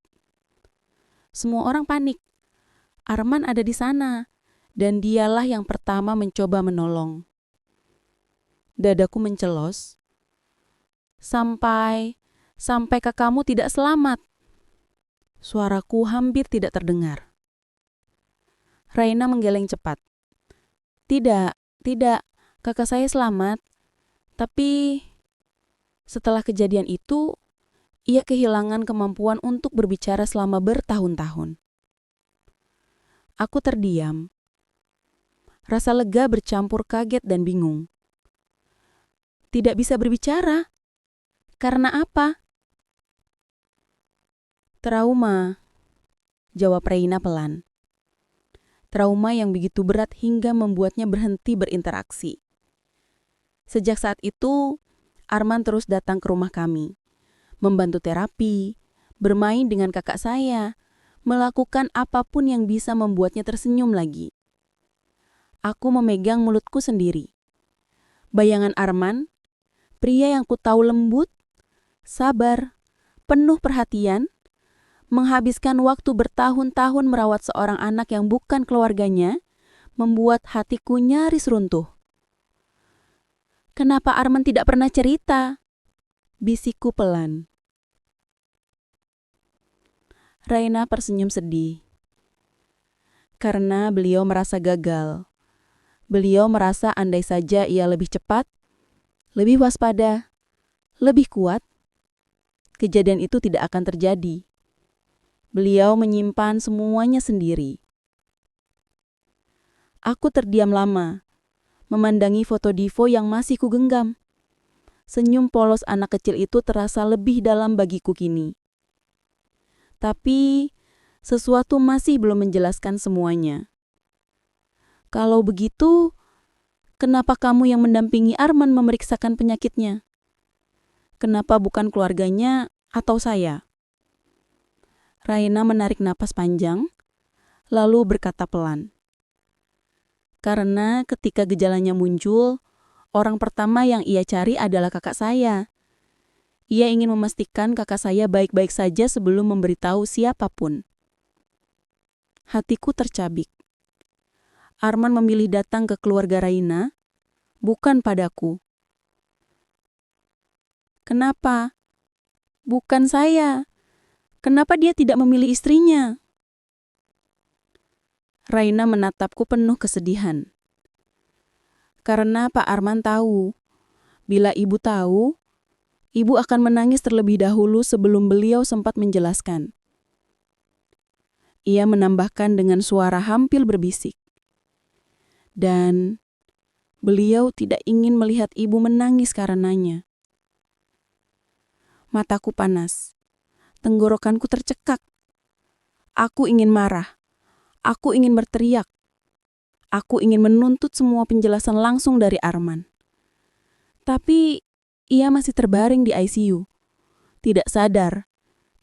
Semua orang panik. Arman ada di sana, dan dialah yang pertama mencoba menolong. Dadaku mencelos. Sampai kakakmu tidak selamat. Suaraku hampir tidak terdengar. Raina menggeleng cepat. Tidak, kakak saya selamat. Tapi setelah kejadian itu, Ia kehilangan kemampuan untuk berbicara selama bertahun-tahun. Aku terdiam. Rasa lega bercampur kaget dan bingung. Tidak bisa berbicara. Karena apa? Trauma, jawab Reina pelan. Trauma yang begitu berat hingga membuatnya berhenti berinteraksi. Sejak saat itu, Arman terus datang ke rumah kami, membantu terapi, bermain dengan kakak saya, melakukan apapun yang bisa membuatnya tersenyum lagi. Aku memegang mulutku sendiri. Bayangan Arman, pria yang ku tahu lembut, sabar, penuh perhatian, menghabiskan waktu bertahun-tahun merawat seorang anak yang bukan keluarganya, membuat hatiku nyaris runtuh. Kenapa Arman tidak pernah cerita? Bisikku pelan. Raina tersenyum sedih. Karena beliau merasa gagal. Beliau merasa andai saja ia lebih cepat, lebih waspada, lebih kuat, kejadian itu tidak akan terjadi. Beliau menyimpan semuanya sendiri. Aku terdiam lama, memandangi foto Divo yang masih kugenggam. Senyum polos anak kecil itu terasa lebih dalam bagiku kini. Tapi, sesuatu masih belum menjelaskan semuanya. Kalau begitu, kenapa kamu yang mendampingi Arman memeriksakan penyakitnya? Kenapa bukan keluarganya atau saya? Raina menarik napas panjang, lalu berkata pelan. Karena ketika gejalanya muncul, orang pertama yang ia cari adalah kakak saya. Ia ingin memastikan kakak saya baik-baik saja sebelum memberitahu siapapun. Hatiku tercabik. Arman memilih datang ke keluarga Raina, bukan padaku. Kenapa? Bukan saya. Kenapa dia tidak memilih istrinya? Raina menatapku penuh kesedihan. Karena Pak Arman tahu, bila ibu tahu, ibu akan menangis terlebih dahulu sebelum beliau sempat menjelaskan. Ia menambahkan dengan suara hampir berbisik. Dan beliau tidak ingin melihat ibu menangis karenanya. Mataku panas. Tenggorokanku tercekak. Aku ingin marah. Aku ingin berteriak. Aku ingin menuntut semua penjelasan langsung dari Arman. Tapi ia masih terbaring di ICU. Tidak sadar.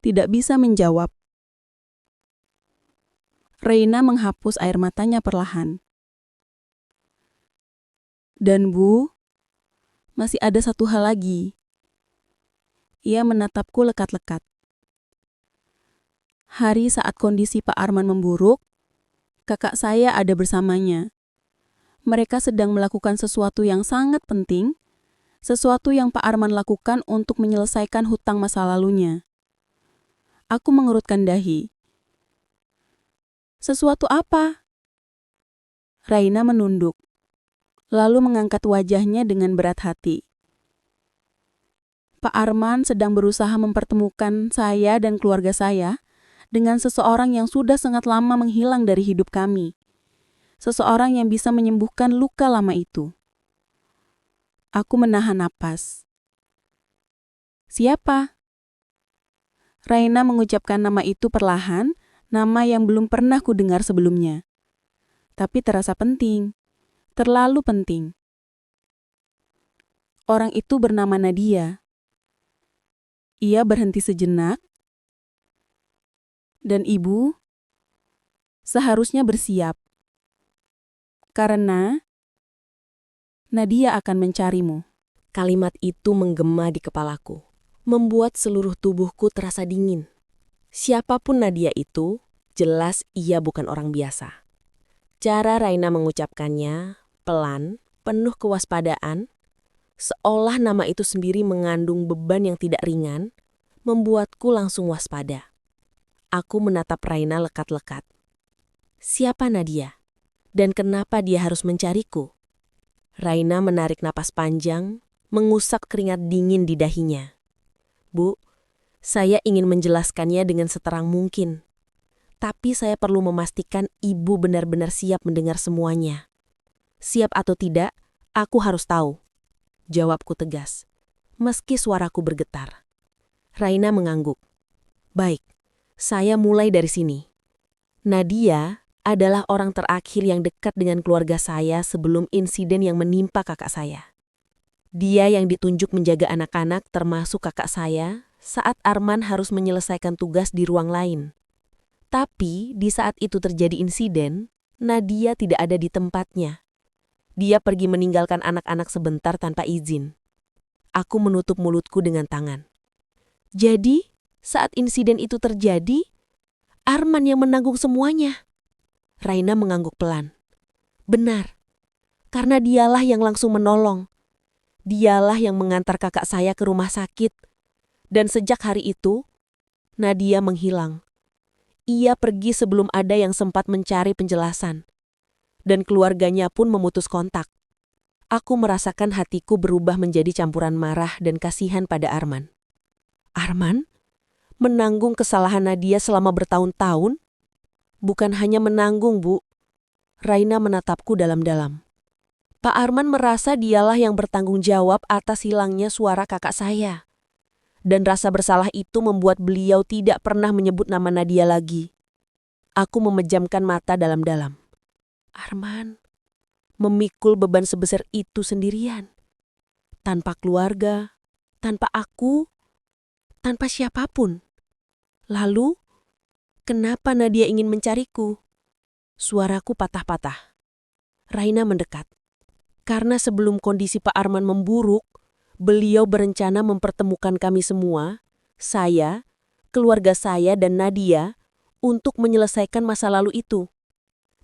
Tidak bisa menjawab. Reina menghapus air matanya perlahan. Dan Bu, masih ada satu hal lagi. Ia menatapku lekat-lekat. Hari saat kondisi Pak Arman memburuk, kakak saya ada bersamanya. Mereka sedang melakukan sesuatu yang sangat penting, sesuatu yang Pak Arman lakukan untuk menyelesaikan hutang masa lalunya. Aku mengerutkan dahi. Sesuatu apa? Raina menunduk, lalu mengangkat wajahnya dengan berat hati. Pak Arman sedang berusaha mempertemukan saya dan keluarga saya dengan seseorang yang sudah sangat lama menghilang dari hidup kami. Seseorang yang bisa menyembuhkan luka lama itu. Aku menahan napas. Siapa? Raina mengucapkan nama itu perlahan, nama yang belum pernah kudengar sebelumnya. Tapi terasa penting, terlalu penting. Orang itu bernama Nadia. Ia berhenti sejenak, dan ibu seharusnya bersiap. Karena Nadia akan mencarimu. Kalimat itu menggema di kepalaku, membuat seluruh tubuhku terasa dingin. Siapapun Nadia itu, jelas ia bukan orang biasa. Cara Raina mengucapkannya, pelan, penuh kewaspadaan, seolah nama itu sendiri mengandung beban yang tidak ringan, membuatku langsung waspada. Aku menatap Raina lekat-lekat. Siapa Nadia? Dan kenapa dia harus mencariku? Raina menarik napas panjang, mengusap keringat dingin di dahinya. Bu, Saya ingin menjelaskannya dengan seterang mungkin. Tapi saya perlu memastikan ibu benar-benar siap mendengar semuanya. Siap atau tidak, aku harus tahu. Jawabku tegas, meski suaraku bergetar. Raina mengangguk. Baik, saya mulai dari sini. Nadia adalah orang terakhir yang dekat dengan keluarga saya sebelum insiden yang menimpa kakak saya. Dia yang ditunjuk menjaga anak-anak termasuk kakak saya saat Arman harus menyelesaikan tugas di ruang lain. Tapi di saat itu terjadi insiden, Nadia tidak ada di tempatnya. Dia pergi meninggalkan anak-anak sebentar tanpa izin. Aku menutup mulutku dengan tangan. Jadi, saat insiden itu terjadi, Arman yang menanggung semuanya. Raina mengangguk pelan. Benar, karena dialah yang langsung menolong. Dialah yang mengantar kakak saya ke rumah sakit. Dan sejak hari itu, Nadia menghilang. Ia pergi sebelum ada yang sempat mencari penjelasan. Dan keluarganya pun memutus kontak. Aku merasakan hatiku berubah menjadi campuran marah dan kasihan pada Arman. Arman? Menanggung kesalahan Nadia selama bertahun-tahun? Bukan hanya menanggung, Bu. Raina menatapku dalam-dalam. Pak Arman merasa dialah yang bertanggung jawab atas hilangnya suara kakak saya. Dan rasa bersalah itu membuat beliau tidak pernah menyebut nama Nadia lagi. Aku memejamkan mata dalam-dalam. Arman memikul beban sebesar itu sendirian. Tanpa keluarga, tanpa aku, tanpa siapapun. Lalu, kenapa Nadia ingin mencariku? Suaraku patah-patah. Raina mendekat. Karena sebelum kondisi Pak Arman memburuk, beliau berencana mempertemukan kami semua, saya, keluarga saya dan Nadia, untuk menyelesaikan masa lalu itu.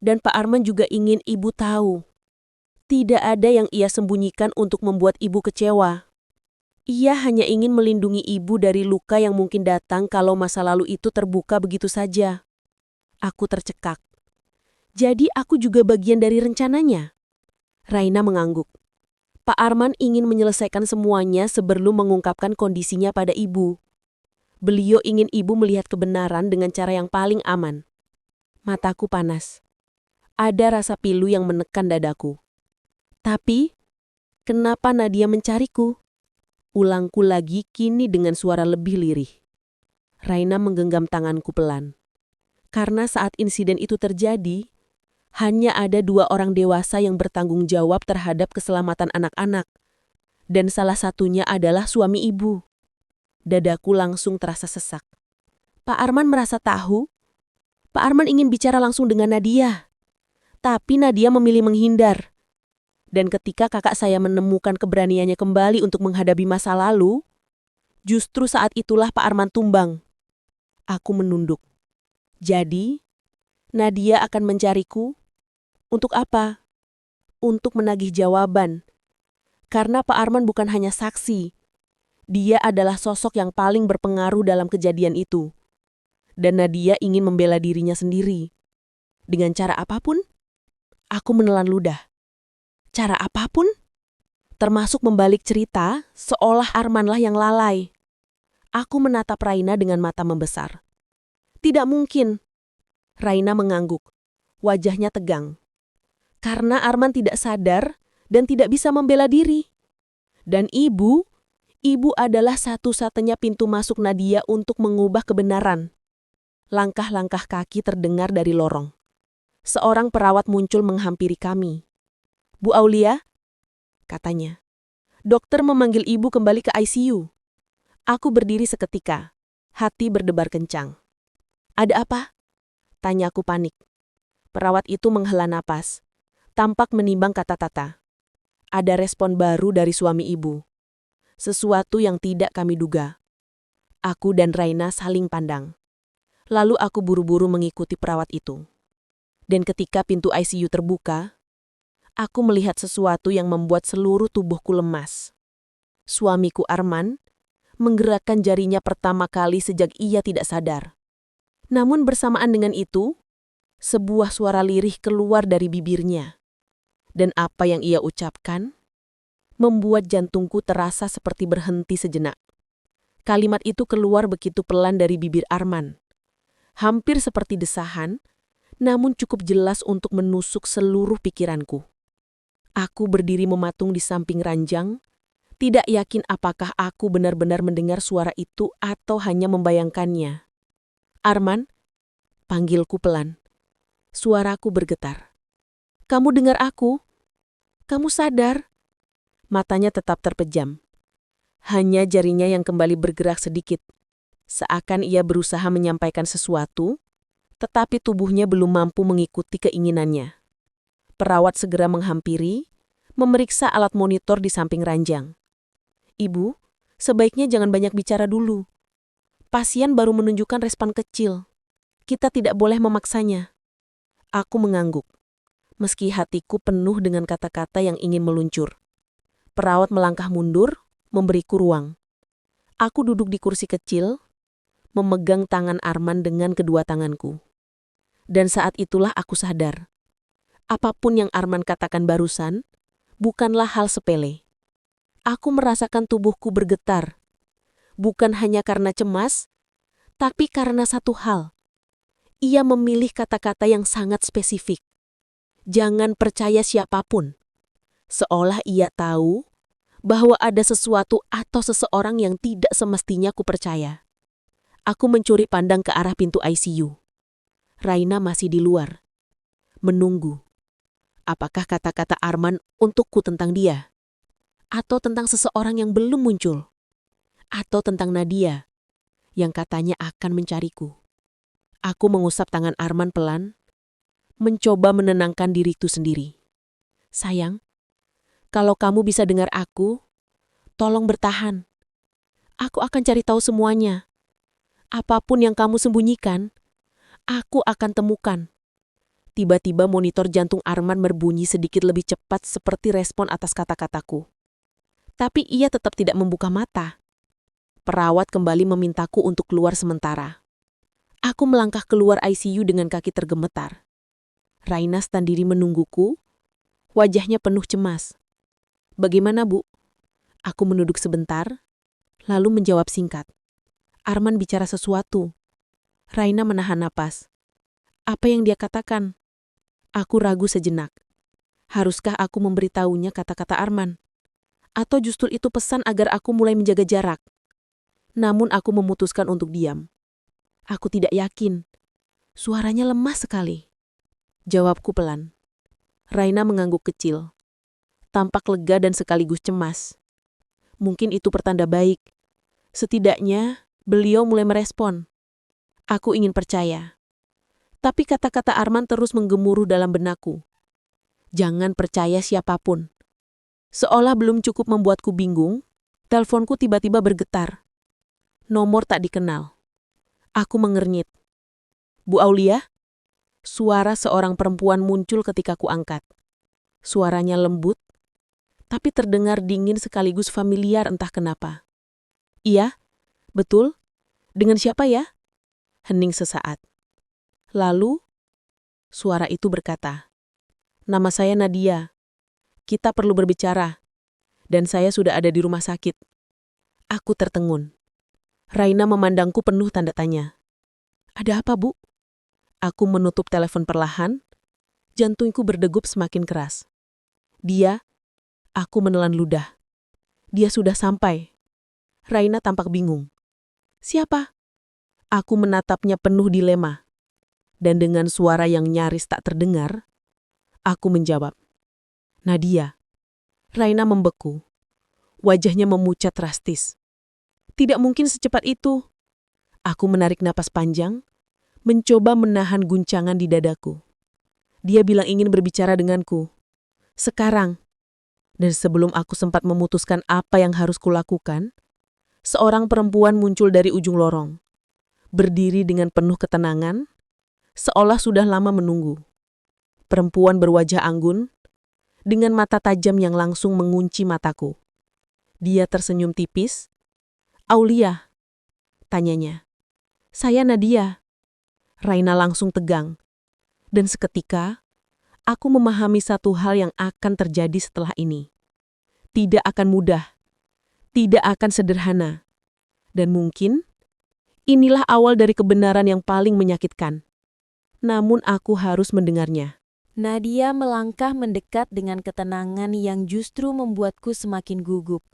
Dan Pak Arman juga ingin ibu tahu. Tidak ada yang ia sembunyikan untuk membuat ibu kecewa. Ia hanya ingin melindungi ibu dari luka yang mungkin datang kalau masa lalu itu terbuka begitu saja. Aku tercekak. Jadi aku juga bagian dari rencananya. Raina mengangguk. Pak Arman ingin menyelesaikan semuanya sebelum mengungkapkan kondisinya pada ibu. Beliau ingin ibu melihat kebenaran dengan cara yang paling aman. Mataku panas. Ada rasa pilu yang menekan dadaku. Tapi, kenapa Nadia mencariku? Ulangku lagi kini dengan suara lebih lirih. Raina menggenggam tanganku pelan. Karena saat insiden itu terjadi, hanya ada 2 orang dewasa yang bertanggung jawab terhadap keselamatan anak-anak. Dan salah satunya adalah suami ibu. Dadaku langsung terasa sesak. Pak Arman merasa tahu. Pak Arman ingin bicara langsung dengan Nadia. Tapi Nadia memilih menghindar. Dan ketika kakak saya menemukan keberaniannya kembali untuk menghadapi masa lalu, justru saat itulah Pak Arman tumbang. Aku menunduk. Jadi, Nadia akan mencariku? Untuk apa? Untuk menagih jawaban. Karena Pak Arman bukan hanya saksi. Dia adalah sosok yang paling berpengaruh dalam kejadian itu. Dan Nadia ingin membela dirinya sendiri. Dengan cara apapun, aku menelan ludah. Cara apapun? Termasuk membalik cerita seolah Armanlah yang lalai. Aku menatap Raina dengan mata membesar. Tidak mungkin. Raina mengangguk. Wajahnya tegang. Karena Arman tidak sadar dan tidak bisa membela diri. Dan ibu adalah satu-satunya pintu masuk Nadia untuk mengubah kebenaran. Langkah-langkah kaki terdengar dari lorong. Seorang perawat muncul menghampiri kami. Bu Aulia, katanya. Dokter memanggil ibu kembali ke ICU. Aku berdiri seketika, hati berdebar kencang. Ada apa? Tanyaku panik. Perawat itu menghela napas, tampak menimbang kata-kata. Ada respon baru dari suami ibu. Sesuatu yang tidak kami duga. Aku dan Raina saling pandang. Lalu aku buru-buru mengikuti perawat itu. Dan ketika pintu ICU terbuka, aku melihat sesuatu yang membuat seluruh tubuhku lemas. Suamiku Arman menggerakkan jarinya pertama kali sejak ia tidak sadar. Namun bersamaan dengan itu, sebuah suara lirih keluar dari bibirnya. Dan apa yang ia ucapkan membuat jantungku terasa seperti berhenti sejenak. Kalimat itu keluar begitu pelan dari bibir Arman. Hampir seperti desahan, namun cukup jelas untuk menusuk seluruh pikiranku. Aku berdiri mematung di samping ranjang, tidak yakin apakah aku benar-benar mendengar suara itu atau hanya membayangkannya. Arman, panggilku pelan. Suaraku bergetar. Kamu dengar aku? Kamu sadar? Matanya tetap terpejam. Hanya jarinya yang kembali bergerak sedikit. Seakan ia berusaha menyampaikan sesuatu, tetapi tubuhnya belum mampu mengikuti keinginannya. Perawat segera menghampiri, memeriksa alat monitor di samping ranjang. Ibu, sebaiknya jangan banyak bicara dulu. Pasien baru menunjukkan respon kecil. Kita tidak boleh memaksanya. Aku mengangguk, meski hatiku penuh dengan kata-kata yang ingin meluncur. Perawat melangkah mundur, memberiku ruang. Aku duduk di kursi kecil, memegang tangan Arman dengan kedua tanganku. Dan saat itulah aku sadar. Apapun yang Arman katakan barusan, bukanlah hal sepele. Aku merasakan tubuhku bergetar. Bukan hanya karena cemas, tapi karena satu hal. Ia memilih kata-kata yang sangat spesifik. Jangan percaya siapapun. Seolah ia tahu bahwa ada sesuatu atau seseorang yang tidak semestinya ku percaya. Aku mencuri pandang ke arah pintu ICU. Raina masih di luar. Menunggu. Apakah kata-kata Arman untukku tentang dia? Atau tentang seseorang yang belum muncul? Atau tentang Nadia, yang katanya akan mencariku? Aku mengusap tangan Arman pelan, mencoba menenangkan diriku sendiri. Sayang, kalau kamu bisa dengar aku, tolong bertahan. Aku akan cari tahu semuanya. Apapun yang kamu sembunyikan, aku akan temukan. Tiba-tiba monitor jantung Arman berbunyi sedikit lebih cepat seperti respon atas kata-kataku. Tapi ia tetap tidak membuka mata. Perawat kembali memintaku untuk keluar sementara. Aku melangkah keluar ICU dengan kaki tergemetar. Raina standiri menungguku, wajahnya penuh cemas. Bagaimana, Bu? Aku menunduk sebentar, lalu menjawab singkat. Arman bicara sesuatu. Raina menahan napas. Apa yang dia katakan? Aku ragu sejenak. Haruskah aku memberitahunya kata-kata Arman? Atau justru itu pesan agar aku mulai menjaga jarak? Namun aku memutuskan untuk diam. Aku tidak yakin. Suaranya lemah sekali. Jawabku pelan. Raina mengangguk kecil. Tampak lega dan sekaligus cemas. Mungkin itu pertanda baik. Setidaknya, beliau mulai merespon. Aku ingin percaya. Tapi kata-kata Arman terus menggemuruh dalam benakku. Jangan percaya siapapun. Seolah belum cukup membuatku bingung, teleponku tiba-tiba bergetar. Nomor tak dikenal. Aku mengernyit. Bu Aulia? Suara seorang perempuan muncul ketika ku angkat. Suaranya lembut, tapi terdengar dingin sekaligus familiar entah kenapa. Iya, betul. Dengan siapa ya? Hening sesaat. Lalu, suara itu berkata, nama saya Nadia. Kita perlu berbicara. Dan saya sudah ada di rumah sakit. Aku tertengun. Raina memandangku penuh tanda tanya. Ada apa, Bu? Aku menutup telepon perlahan. Jantungku berdegup semakin keras. Aku menelan ludah. Dia sudah sampai. Raina tampak bingung. Siapa? Aku menatapnya penuh dilema. Dan dengan suara yang nyaris tak terdengar, aku menjawab. Nadia. Raina membeku. Wajahnya memucat drastis. Tidak mungkin secepat itu. Aku menarik napas panjang, mencoba menahan guncangan di dadaku. Dia bilang ingin berbicara denganku. Sekarang. Dan sebelum aku sempat memutuskan apa yang harus kulakukan, seorang perempuan muncul dari ujung lorong. Berdiri dengan penuh ketenangan, seolah sudah lama menunggu. Perempuan berwajah anggun, dengan mata tajam yang langsung mengunci mataku. Dia tersenyum tipis. Aulia, tanyanya. Saya Nadia. Raina langsung tegang. Dan seketika, aku memahami satu hal yang akan terjadi setelah ini. Tidak akan mudah. Tidak akan sederhana. Dan mungkin inilah awal dari kebenaran yang paling menyakitkan. Namun aku harus mendengarnya. Nadia melangkah mendekat dengan ketenangan yang justru membuatku semakin gugup.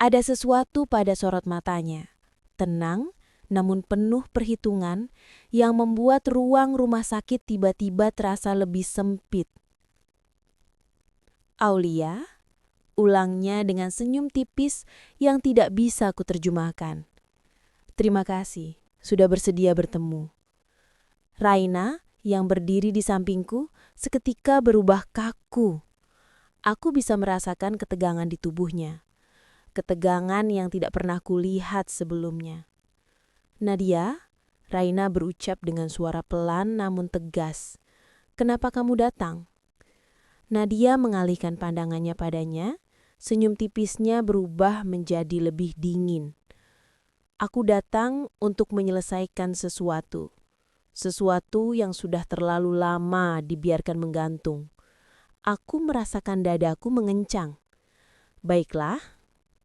Ada sesuatu pada sorot matanya. Tenang, namun penuh perhitungan, yang membuat ruang rumah sakit tiba-tiba terasa lebih sempit. Aulia, ulangnya dengan senyum tipis yang tidak bisa kuterjemahkan. Terima kasih, sudah bersedia bertemu. Raina, yang berdiri di sampingku, seketika berubah kaku. Aku bisa merasakan ketegangan di tubuhnya. Ketegangan yang tidak pernah kulihat sebelumnya. Nadia, Raina berucap dengan suara pelan namun tegas. Kenapa kamu datang? Nadia mengalihkan pandangannya padanya, senyum tipisnya berubah menjadi lebih dingin. Aku datang untuk menyelesaikan sesuatu. Sesuatu yang sudah terlalu lama dibiarkan menggantung. Aku merasakan dadaku mengencang. Baiklah,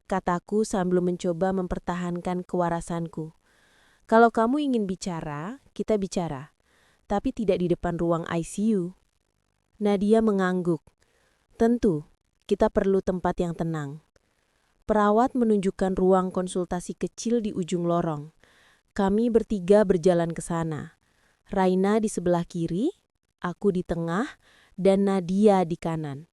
kataku sambil mencoba mempertahankan kewarasanku. Kalau kamu ingin bicara, kita bicara. Tapi tidak di depan ruang ICU. Nadia mengangguk. Tentu, kita perlu tempat yang tenang. Perawat menunjukkan ruang konsultasi kecil di ujung lorong. Kami bertiga berjalan ke sana. Raina di sebelah kiri, aku di tengah, dan Nadia di kanan.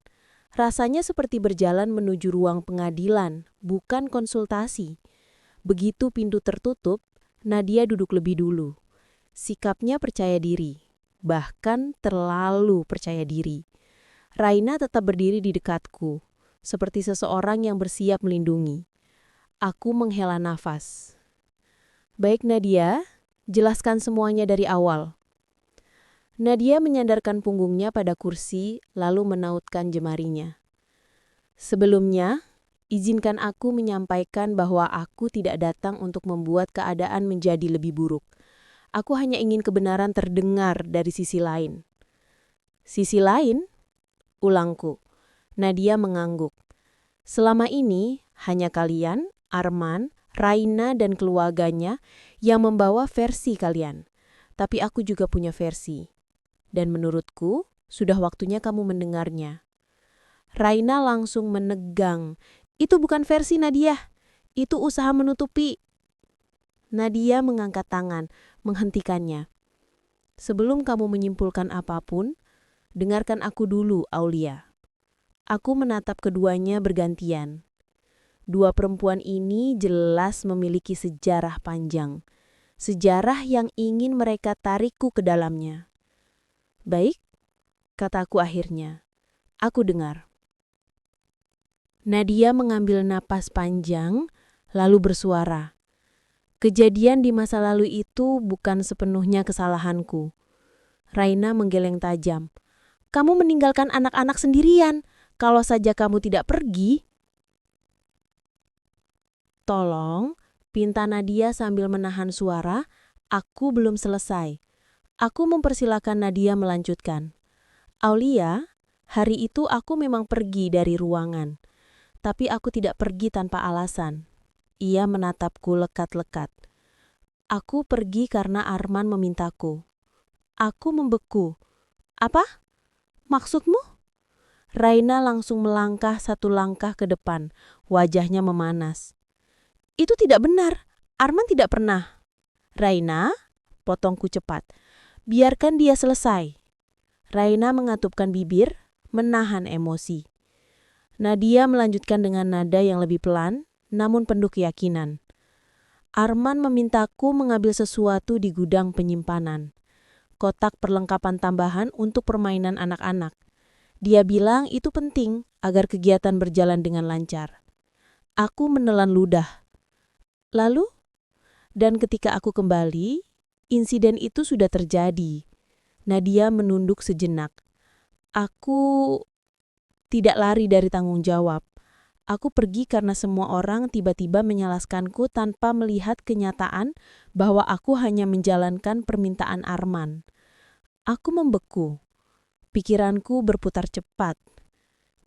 Rasanya seperti berjalan menuju ruang pengadilan, bukan konsultasi. Begitu pintu tertutup, Nadia duduk lebih dulu. Sikapnya percaya diri, bahkan terlalu percaya diri. Raina tetap berdiri di dekatku, seperti seseorang yang bersiap melindungi. Aku menghela nafas. Baik Nadia, jelaskan semuanya dari awal. Nadia menyandarkan punggungnya pada kursi, lalu menautkan jemarinya. Sebelumnya, izinkan aku menyampaikan bahwa aku tidak datang untuk membuat keadaan menjadi lebih buruk. Aku hanya ingin kebenaran terdengar dari sisi lain. Sisi lain? Ulangku. Nadia mengangguk. Selama ini, hanya kalian, Arman, Raina, dan keluarganya yang membawa versi kalian. Tapi aku juga punya versi. Dan menurutku, sudah waktunya kamu mendengarnya. Raina langsung menegang. Itu bukan versi Nadia. Itu usaha menutupi. Nadia mengangkat tangan, menghentikannya. Sebelum kamu menyimpulkan apapun, dengarkan aku dulu, Aulia. Aku menatap keduanya bergantian. Dua perempuan ini jelas memiliki sejarah panjang. Sejarah yang ingin mereka tarikku ke dalamnya. Baik, kataku akhirnya. Aku dengar. Nadia mengambil napas panjang, lalu bersuara. Kejadian di masa lalu itu bukan sepenuhnya kesalahanku. Raina menggeleng tajam. Kamu meninggalkan anak-anak sendirian. Kalau saja kamu tidak pergi. Tolong, pinta Nadia sambil menahan suara, aku belum selesai. Aku mempersilakan Nadia melanjutkan. Aulia, hari itu aku memang pergi dari ruangan. Tapi aku tidak pergi tanpa alasan. Ia menatapku lekat-lekat. Aku pergi karena Arman memintaku. Aku membeku. Apa? Maksudmu? Raina langsung melangkah satu langkah ke depan. Wajahnya memanas. Itu tidak benar. Arman tidak pernah. Raina, potongku cepat. Biarkan dia selesai. Raina mengatupkan bibir, menahan emosi. Nadia melanjutkan dengan nada yang lebih pelan, namun penuh keyakinan. Arman memintaku mengambil sesuatu di gudang penyimpanan. Kotak perlengkapan tambahan untuk permainan anak-anak. Dia bilang itu penting agar kegiatan berjalan dengan lancar. Aku menelan ludah. Lalu? Dan ketika aku kembali, insiden itu sudah terjadi. Nadia menunduk sejenak. Aku tidak lari dari tanggung jawab. Aku pergi karena semua orang tiba-tiba menyalaskanku tanpa melihat kenyataan bahwa aku hanya menjalankan permintaan Arman. Aku membeku. Pikiranku berputar cepat.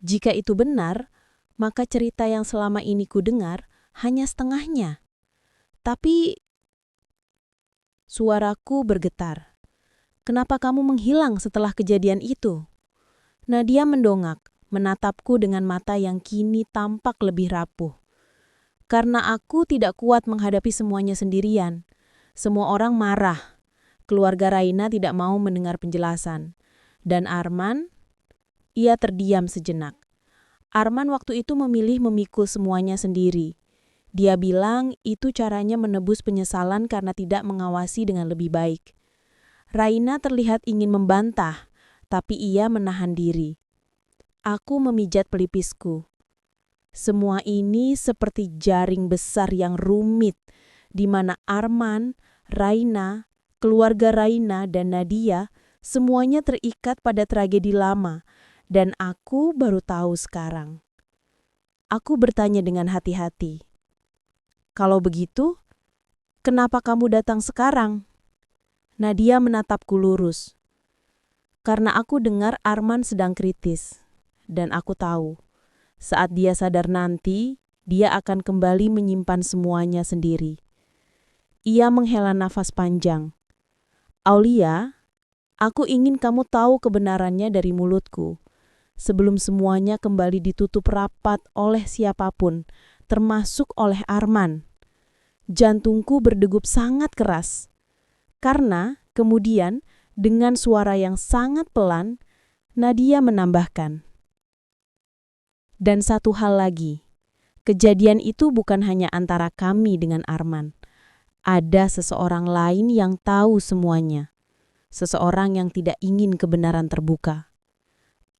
Jika itu benar, maka cerita yang selama ini ku dengar hanya setengahnya. Tapi suaraku bergetar. Kenapa kamu menghilang setelah kejadian itu? Nadia mendongak, menatapku dengan mata yang kini tampak lebih rapuh. Karena aku tidak kuat menghadapi semuanya sendirian. Semua orang marah. Keluarga Raina tidak mau mendengar penjelasan. Dan Arman, ia terdiam sejenak. Arman waktu itu memilih memikul semuanya sendiri. Dia bilang itu caranya menebus penyesalan karena tidak mengawasi dengan lebih baik. Raina terlihat ingin membantah, tapi ia menahan diri. Aku memijat pelipisku. Semua ini seperti jaring besar yang rumit, di mana Arman, Raina, keluarga Raina, dan Nadia semuanya terikat pada tragedi lama, dan aku baru tahu sekarang. Aku bertanya dengan hati-hati. Kalau begitu, kenapa kamu datang sekarang? Nadia menatapku lurus. Karena aku dengar Arman sedang kritis, dan aku tahu, saat dia sadar nanti, dia akan kembali menyimpan semuanya sendiri. Ia menghela nafas panjang. Aulia, aku ingin kamu tahu kebenarannya dari mulutku, sebelum semuanya kembali ditutup rapat oleh siapapun, termasuk oleh Arman. Jantungku berdegup sangat keras. Karena kemudian dengan suara yang sangat pelan, Nadia menambahkan. Dan satu hal lagi, kejadian itu bukan hanya antara kami dengan Arman. Ada seseorang lain yang tahu semuanya. Seseorang yang tidak ingin kebenaran terbuka.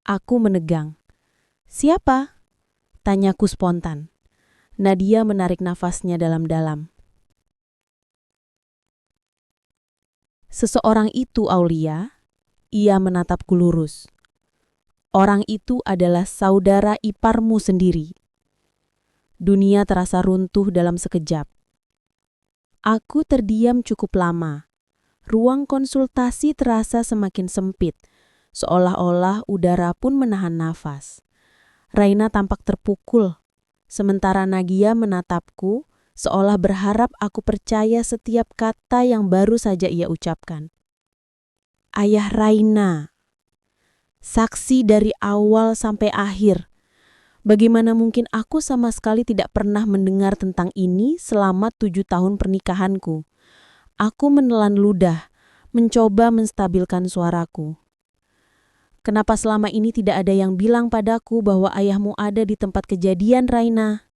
Aku menegang. Siapa? Tanyaku spontan. Nadia menarik nafasnya dalam-dalam. Seseorang itu, Aulia, ia menatapku lurus. Orang itu adalah saudara iparmu sendiri. Dunia terasa runtuh dalam sekejap. Aku terdiam cukup lama. Ruang konsultasi terasa semakin sempit, seolah-olah udara pun menahan nafas. Raina tampak terpukul, sementara Nagia menatapku seolah berharap aku percaya setiap kata yang baru saja ia ucapkan. Ayah Raina. Saksi dari awal sampai akhir. Bagaimana mungkin aku sama sekali tidak pernah mendengar tentang ini selama 7 tahun pernikahanku. Aku menelan ludah, mencoba menstabilkan suaraku. Kenapa selama ini tidak ada yang bilang padaku bahwa ayahmu ada di tempat kejadian, Raina?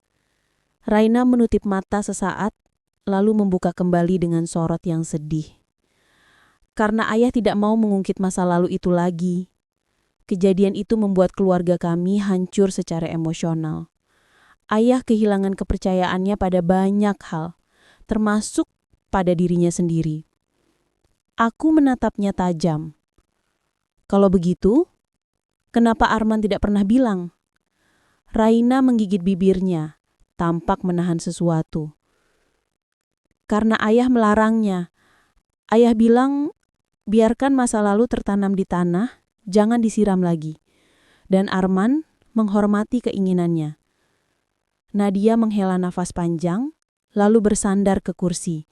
Raina menutip mata sesaat, lalu membuka kembali dengan sorot yang sedih. Karena ayah tidak mau mengungkit masa lalu itu lagi. Kejadian itu membuat keluarga kami hancur secara emosional. Ayah kehilangan kepercayaannya pada banyak hal, termasuk pada dirinya sendiri. Aku menatapnya tajam. Kalau begitu, kenapa Arman tidak pernah bilang? Raina menggigit bibirnya, tampak menahan sesuatu. Karena ayah melarangnya. Ayah bilang, biarkan masa lalu tertanam di tanah, jangan disiram lagi. Dan Arman menghormati keinginannya. Nadia menghela nafas panjang, lalu bersandar ke kursi.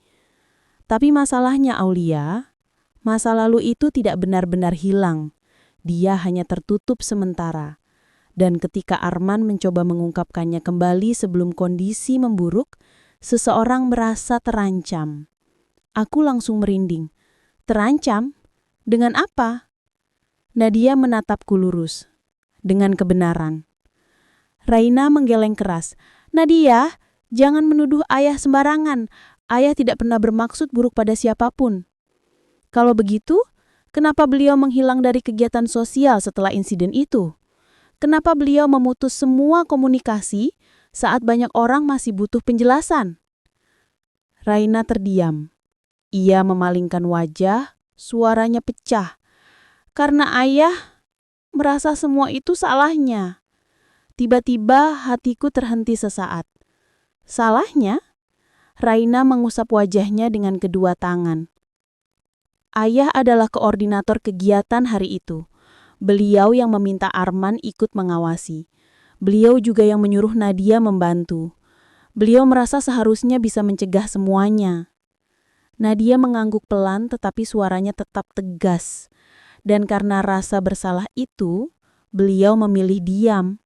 Tapi masalahnya, Aulia, masa lalu itu tidak benar-benar hilang. Dia hanya tertutup sementara. Dan ketika Arman mencoba mengungkapkannya kembali sebelum kondisi memburuk, seseorang merasa terancam. Aku langsung merinding. Terancam? Dengan apa? Nadia menatapku lurus. Dengan kebenaran. Raina menggeleng keras. Nadia, jangan menuduh ayah sembarangan. Ayah tidak pernah bermaksud buruk pada siapapun. Kalau begitu, kenapa beliau menghilang dari kegiatan sosial setelah insiden itu? Kenapa beliau memutus semua komunikasi saat banyak orang masih butuh penjelasan? Raina terdiam. Ia memalingkan wajah, suaranya pecah. Karena ayah merasa semua itu salahnya. Tiba-tiba hatiku terhenti sesaat. Salahnya? Raina mengusap wajahnya dengan kedua tangan. Ayah adalah koordinator kegiatan hari itu. Beliau yang meminta Arman ikut mengawasi. Beliau juga yang menyuruh Nadia membantu. Beliau merasa seharusnya bisa mencegah semuanya. Nadia mengangguk pelan tetapi suaranya tetap tegas. Dan karena rasa bersalah itu, beliau memilih diam.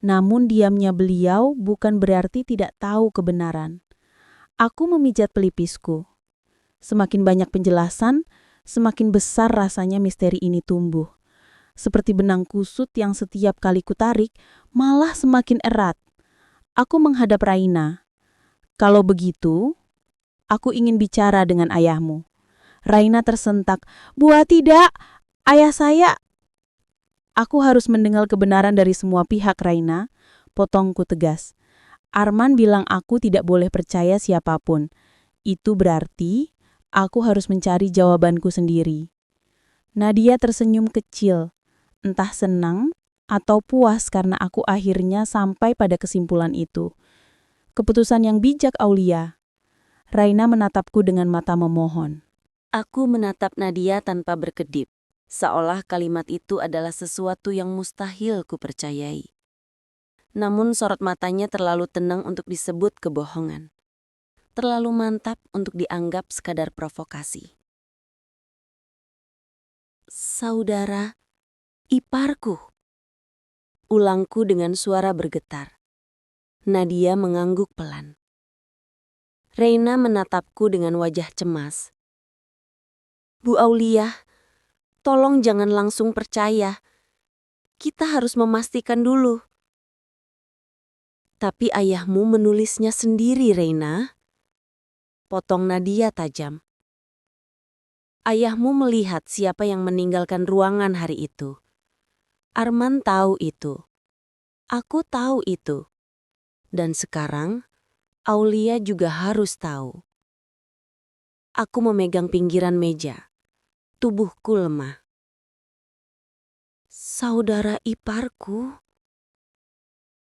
Namun diamnya beliau bukan berarti tidak tahu kebenaran. Aku memijat pelipisku. Semakin banyak penjelasan, semakin besar rasanya misteri ini tumbuh. Seperti benang kusut yang setiap kali kutarik, malah semakin erat. Aku menghadap Raina. Kalau begitu, aku ingin bicara dengan ayahmu. Raina tersentak. Buah tidak, ayah saya. Aku harus mendengar kebenaran dari semua pihak, Raina. Potongku tegas. Arman bilang aku tidak boleh percaya siapapun. Itu berarti aku harus mencari jawabanku sendiri. Nadia tersenyum kecil, entah senang atau puas karena aku akhirnya sampai pada kesimpulan itu. Keputusan yang bijak, Aulia. Raina menatapku dengan mata memohon. Aku menatap Nadia tanpa berkedip, seolah kalimat itu adalah sesuatu yang mustahil kupercayai. Namun sorot matanya terlalu tenang untuk disebut kebohongan. Terlalu mantap untuk dianggap sekadar provokasi. Saudara iparku, ulangku dengan suara bergetar. Nadia mengangguk pelan. Reina menatapku dengan wajah cemas. Bu Aulia, tolong jangan langsung percaya. Kita harus memastikan dulu. Tapi ayahmu menulisnya sendiri, Reina. Potong Nadia tajam. Ayahmu melihat siapa yang meninggalkan ruangan hari itu. Arman tahu itu. Aku tahu itu. Dan sekarang, Aulia juga harus tahu. Aku memegang pinggiran meja. Tubuhku lemah. Saudara iparku?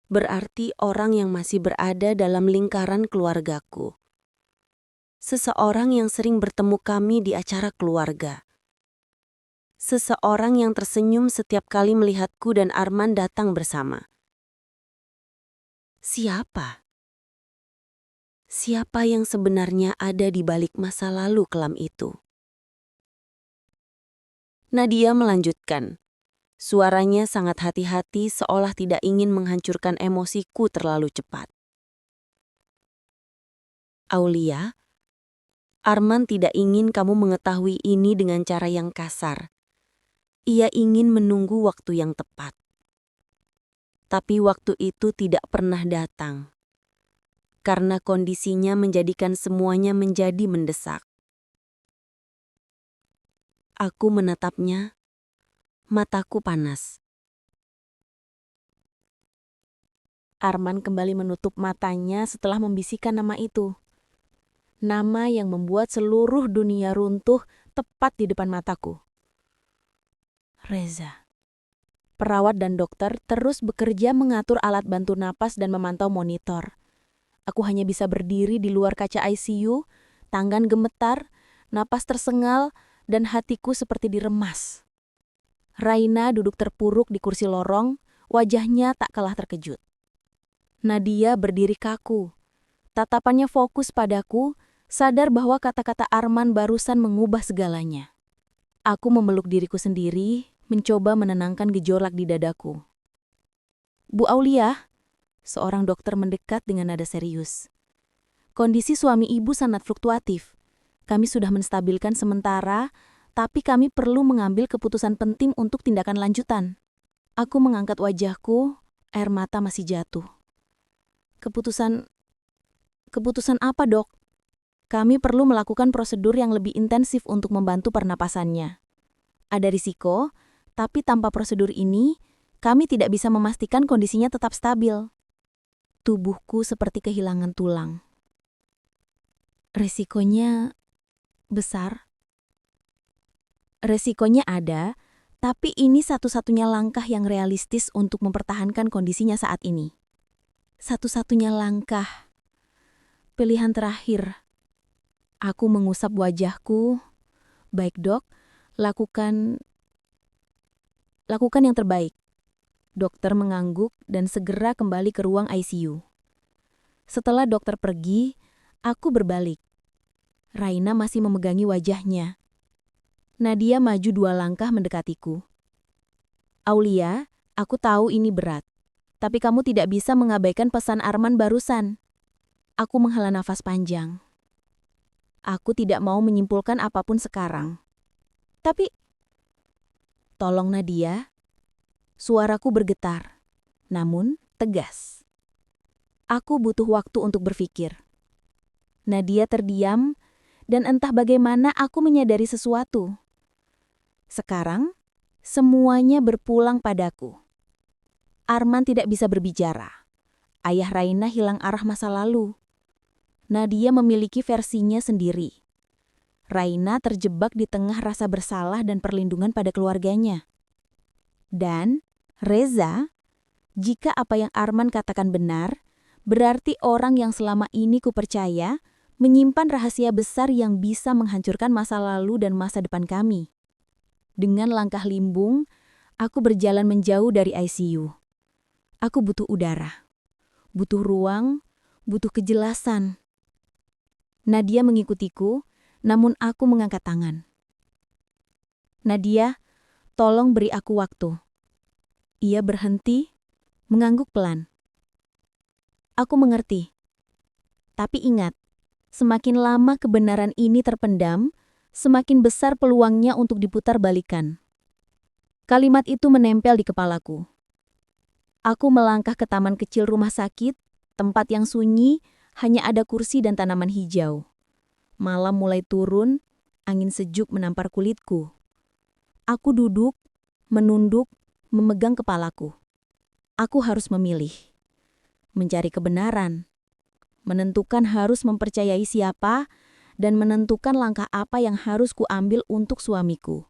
Berarti orang yang masih berada dalam lingkaran keluargaku. Seseorang yang sering bertemu kami di acara keluarga. Seseorang yang tersenyum setiap kali melihatku dan Arman datang bersama. Siapa? Siapa yang sebenarnya ada di balik masa lalu kelam itu? Nadia melanjutkan. Suaranya sangat hati-hati seolah tidak ingin menghancurkan emosiku terlalu cepat. Aulia, Arman tidak ingin kamu mengetahui ini dengan cara yang kasar. Ia ingin menunggu waktu yang tepat. Tapi waktu itu tidak pernah datang. Karena kondisinya menjadikan semuanya menjadi mendesak. Aku menatapnya, mataku panas. Arman kembali menutup matanya setelah membisikkan nama itu. Nama yang membuat seluruh dunia runtuh tepat di depan mataku. Reza. Perawat dan dokter terus bekerja mengatur alat bantu napas dan memantau monitor. Aku hanya bisa berdiri di luar kaca ICU, tangan gemetar, napas tersengal, dan hatiku seperti diremas. Raina duduk terpuruk di kursi lorong, wajahnya tak kalah terkejut. Nadia berdiri kaku. Tatapannya fokus padaku, sadar bahwa kata-kata Arman barusan mengubah segalanya. Aku memeluk diriku sendiri, mencoba menenangkan gejolak di dadaku. Bu Aulia, seorang dokter mendekat dengan nada serius. Kondisi suami ibu sangat fluktuatif. Kami sudah menstabilkan sementara, tapi kami perlu mengambil keputusan penting untuk tindakan lanjutan. Aku mengangkat wajahku, air mata masih jatuh. Keputusan apa, Dok? Kami perlu melakukan prosedur yang lebih intensif untuk membantu pernapasannya. Ada risiko, tapi tanpa prosedur ini, kami tidak bisa memastikan kondisinya tetap stabil. Tubuhku seperti kehilangan tulang. Risikonya besar. Resikonya ada, tapi ini satu-satunya langkah yang realistis untuk mempertahankan kondisinya saat ini. Satu-satunya langkah. Pilihan terakhir. Aku mengusap wajahku. Baik, Dok, lakukan yang terbaik. Dokter mengangguk dan segera kembali ke ruang ICU. Setelah dokter pergi, aku berbalik. Raina masih memegangi wajahnya. Nadia maju 2 langkah mendekatiku. Aulia, aku tahu ini berat. Tapi kamu tidak bisa mengabaikan pesan Arman barusan. Aku menghela nafas panjang. Aku tidak mau menyimpulkan apapun sekarang. Tapi, tolong Nadia. Suaraku bergetar, namun tegas. Aku butuh waktu untuk berpikir. Nadia terdiam, dan entah bagaimana aku menyadari sesuatu. Sekarang, semuanya berpulang padaku. Arman tidak bisa berbicara. Ayah Raina hilang arah masa lalu. Nadia memiliki versinya sendiri. Raina terjebak di tengah rasa bersalah dan perlindungan pada keluarganya. Dan Reza, jika apa yang Arman katakan benar, berarti orang yang selama ini kupercaya menyimpan rahasia besar yang bisa menghancurkan masa lalu dan masa depan kami. Dengan langkah limbung, aku berjalan menjauh dari ICU. Aku butuh udara, butuh ruang, butuh kejelasan. Nadia mengikutiku, namun aku mengangkat tangan. Nadia, tolong beri aku waktu. Ia berhenti, mengangguk pelan. Aku mengerti. Tapi ingat, semakin lama kebenaran ini terpendam, semakin besar peluangnya untuk diputar balikan. Kalimat itu menempel di kepalaku. Aku melangkah ke taman kecil rumah sakit, tempat yang sunyi, hanya ada kursi dan tanaman hijau. Malam mulai turun, angin sejuk menampar kulitku. Aku duduk, menunduk, memegang kepalaku. Aku harus memilih. Mencari kebenaran, menentukan harus mempercayai siapa, dan menentukan langkah apa yang harus kuambil untuk suamiku.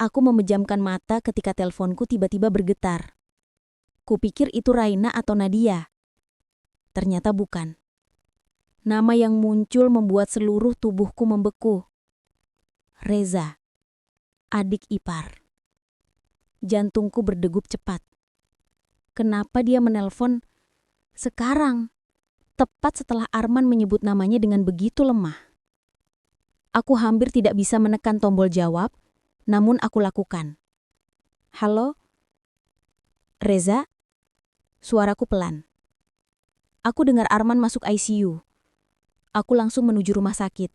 Aku memejamkan mata ketika teleponku tiba-tiba bergetar. Kupikir itu Raina atau Nadia. Ternyata bukan. Nama yang muncul membuat seluruh tubuhku membeku. Reza, adik ipar. Jantungku berdegup cepat. Kenapa dia menelpon sekarang? Tepat setelah Arman menyebut namanya dengan begitu lemah. Aku hampir tidak bisa menekan tombol jawab, namun aku lakukan. Halo? Reza? Suaraku pelan. Aku dengar Arman masuk ICU. Aku langsung menuju rumah sakit.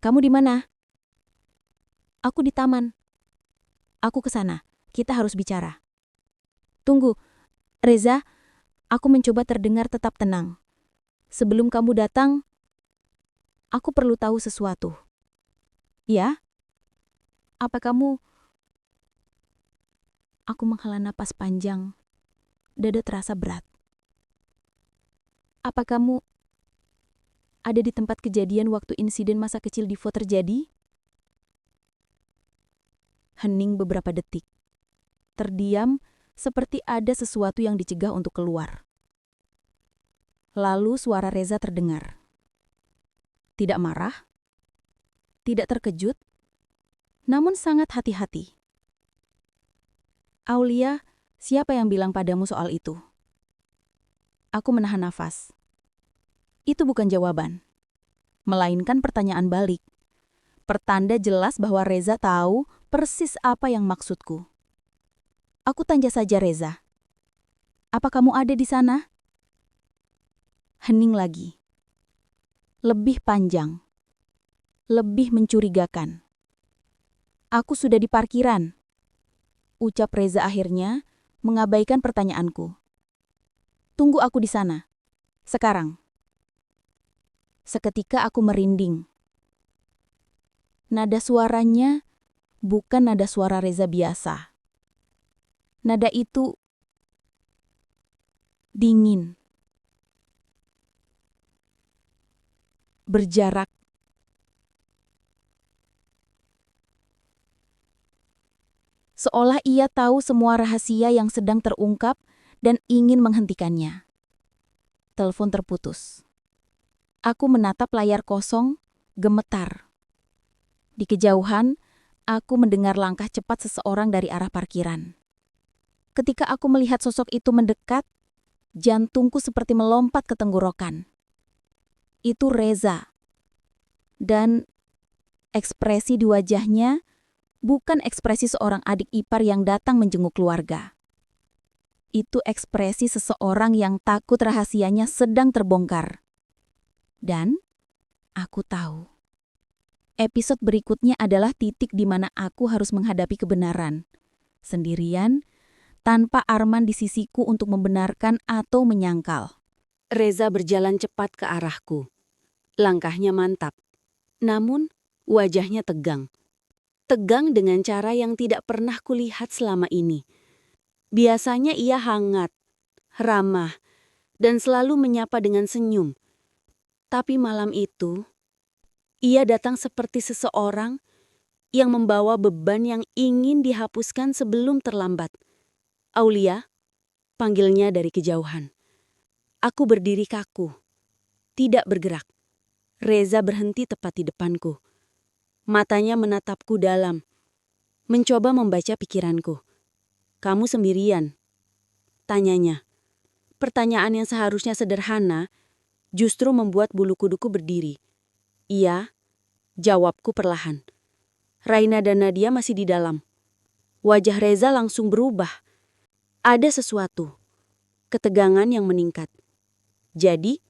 Kamu di mana? Aku di taman. Aku ke sana. Kita harus bicara. Tunggu. Reza, aku mencoba terdengar tetap tenang. Sebelum kamu datang, aku perlu tahu sesuatu. Ya? Apa kamu... Aku menghela napas panjang. Dada terasa berat. Apa kamu ada di tempat kejadian waktu insiden masa kecil Divo terjadi? Hening beberapa detik. Terdiam seperti ada sesuatu yang dicegah untuk keluar. Lalu suara Reza terdengar. Tidak marah, tidak terkejut, namun sangat hati-hati. Aulia, siapa yang bilang padamu soal itu? Aku menahan nafas. Itu bukan jawaban, melainkan pertanyaan balik. Pertanda jelas bahwa Reza tahu persis apa yang maksudku. Aku tanya saja Reza. Apa kamu ada di sana? Hening lagi. Lebih panjang. Lebih mencurigakan. Aku sudah di parkiran. Ucap Reza akhirnya, mengabaikan pertanyaanku. Tunggu aku di sana. Sekarang. Seketika aku merinding. Nada suaranya bukan nada suara Reza biasa. Nada itu dingin. Berjarak. Seolah ia tahu semua rahasia yang sedang terungkap dan ingin menghentikannya. Telepon terputus. Aku menatap layar kosong, gemetar. Di kejauhan, aku mendengar langkah cepat seseorang dari arah parkiran. Ketika aku melihat sosok itu mendekat, Jantungku seperti melompat ke tenggorokan. Itu Reza. Dan ekspresi di wajahnya bukan ekspresi seorang adik ipar yang datang menjenguk keluarga. Itu ekspresi seseorang yang takut rahasianya sedang terbongkar. Dan aku tahu, episode berikutnya adalah titik di mana aku harus menghadapi kebenaran. Sendirian, tanpa Arman di sisiku untuk membenarkan atau menyangkal. Reza berjalan cepat ke arahku. Langkahnya mantap. Namun, wajahnya tegang. Tegang dengan cara yang tidak pernah kulihat selama ini. Biasanya ia hangat, ramah, dan selalu menyapa dengan senyum. Tapi malam itu, ia datang seperti seseorang yang membawa beban yang ingin dihapuskan sebelum terlambat. Aulia, panggilnya dari kejauhan. Aku berdiri kaku, tidak bergerak. Reza berhenti tepat di depanku. Matanya menatapku dalam, mencoba membaca pikiranku. "Kamu sendirian?" tanyanya. Pertanyaan yang seharusnya sederhana justru membuat bulu kuduku berdiri. "Iya," jawabku perlahan. Raina dan Nadia masih di dalam. Wajah Reza langsung berubah. Ada sesuatu, ketegangan yang meningkat. "Jadi,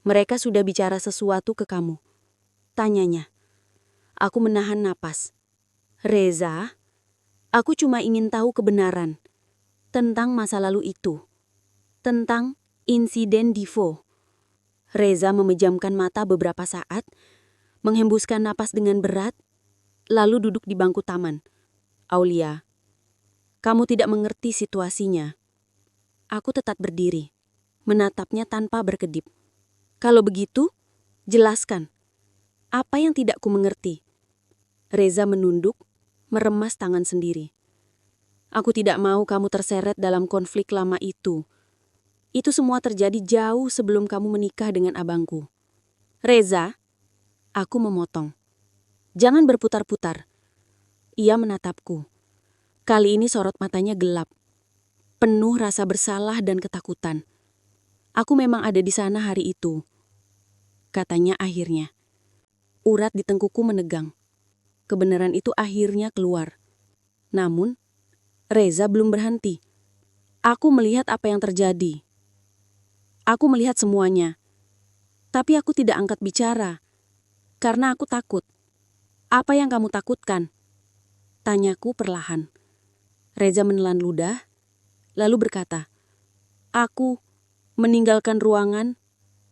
mereka sudah bicara sesuatu ke kamu?" tanyanya. Aku menahan napas. "Reza, aku cuma ingin tahu kebenaran tentang masa lalu itu, tentang insiden Divo." Reza memejamkan mata beberapa saat, menghembuskan napas dengan berat, lalu duduk di bangku taman. "Aulia, kamu tidak mengerti situasinya." Aku tetap berdiri, menatapnya tanpa berkedip. "Kalau begitu, jelaskan. Apa yang tidak ku mengerti?" Reza menunduk, meremas tangan sendiri. "Aku tidak mau kamu terseret dalam konflik lama itu. Itu semua terjadi jauh sebelum kamu menikah dengan abangku." "Reza," aku memotong. "Jangan berputar-putar." Ia menatapku. Kali ini sorot matanya gelap, penuh rasa bersalah dan ketakutan. "Aku memang ada di sana hari itu," katanya akhirnya. Urat di tengkuku menegang. Kebenaran itu akhirnya keluar. Namun, Reza belum berhenti. "Aku melihat apa yang terjadi. Aku melihat semuanya. Tapi aku tidak angkat bicara, karena aku takut." "Apa yang kamu takutkan?" tanyaku perlahan. Reza menelan ludah, lalu berkata, "Aku meninggalkan ruangan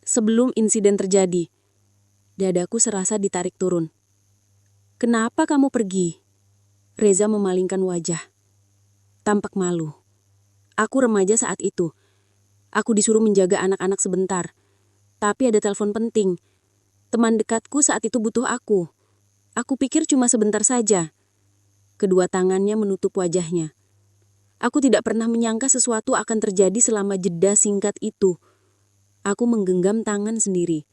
sebelum insiden terjadi." Dadaku serasa ditarik turun. "Kenapa kamu pergi?" Reza memalingkan wajah. Tampak malu. "Aku remaja saat itu. Aku disuruh menjaga anak-anak sebentar. Tapi ada telepon penting. Teman dekatku saat itu butuh aku. Aku pikir cuma sebentar saja." Kedua tangannya menutup wajahnya. Aku tidak pernah menyangka sesuatu akan terjadi selama jeda singkat itu. Aku menggenggam tangan sendiri,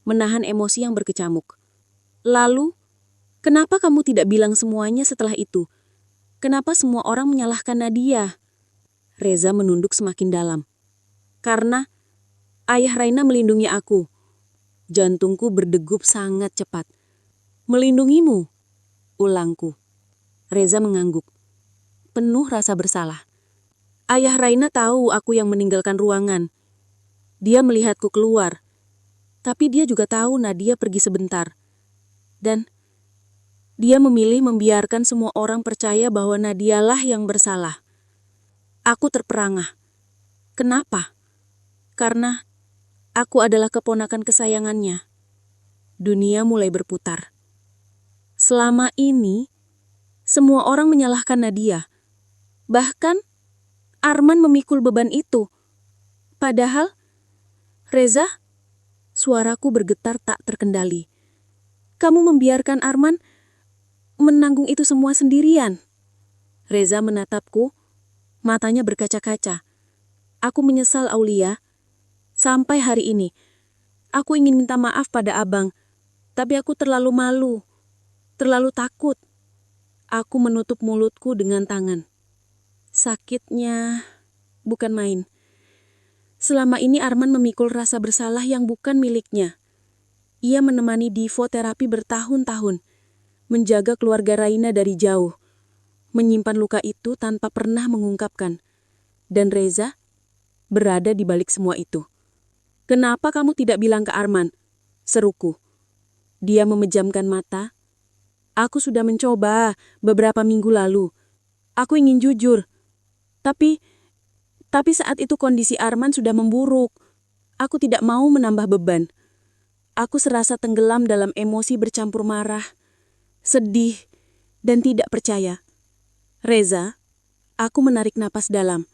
menahan emosi yang berkecamuk. "Lalu, kenapa kamu tidak bilang semuanya setelah itu? Kenapa semua orang menyalahkan Nadia?" Reza menunduk semakin dalam. "Karena ayah Raina melindungi aku." Jantungku berdegup sangat cepat. "Melindungimu?" ulangku. Reza mengangguk, penuh rasa bersalah. "Ayah Raina tahu aku yang meninggalkan ruangan. Dia melihatku keluar. Tapi dia juga tahu Nadia pergi sebentar. Dan dia memilih membiarkan semua orang percaya bahwa Nadialah yang bersalah." Aku terperangah. Kenapa? Karena aku adalah keponakan kesayangannya. Dunia mulai berputar. Selama ini, semua orang menyalahkan Nadia. Bahkan, Arman memikul beban itu. Padahal, "Reza," suaraku bergetar tak terkendali. "Kamu membiarkan Arman menanggung itu semua sendirian." Reza menatapku, matanya berkaca-kaca. "Aku menyesal, Aulia. Sampai hari ini, aku ingin minta maaf pada abang. Tapi aku terlalu malu, terlalu takut." Aku menutup mulutku dengan tangan. Sakitnya bukan main. Selama ini Arman memikul rasa bersalah yang bukan miliknya. Ia menemani Divo terapi bertahun-tahun, menjaga keluarga Raina dari jauh, menyimpan luka itu tanpa pernah mengungkapkan. Dan Reza berada di balik semua itu. "Kenapa kamu tidak bilang ke Arman?" seruku. Dia memejamkan mata. "Aku sudah mencoba beberapa minggu lalu. Aku ingin jujur. Tapi saat itu kondisi Arman sudah memburuk. Aku tidak mau menambah beban. Aku serasa tenggelam dalam emosi bercampur marah, sedih, dan tidak percaya. Reza, aku menarik napas dalam.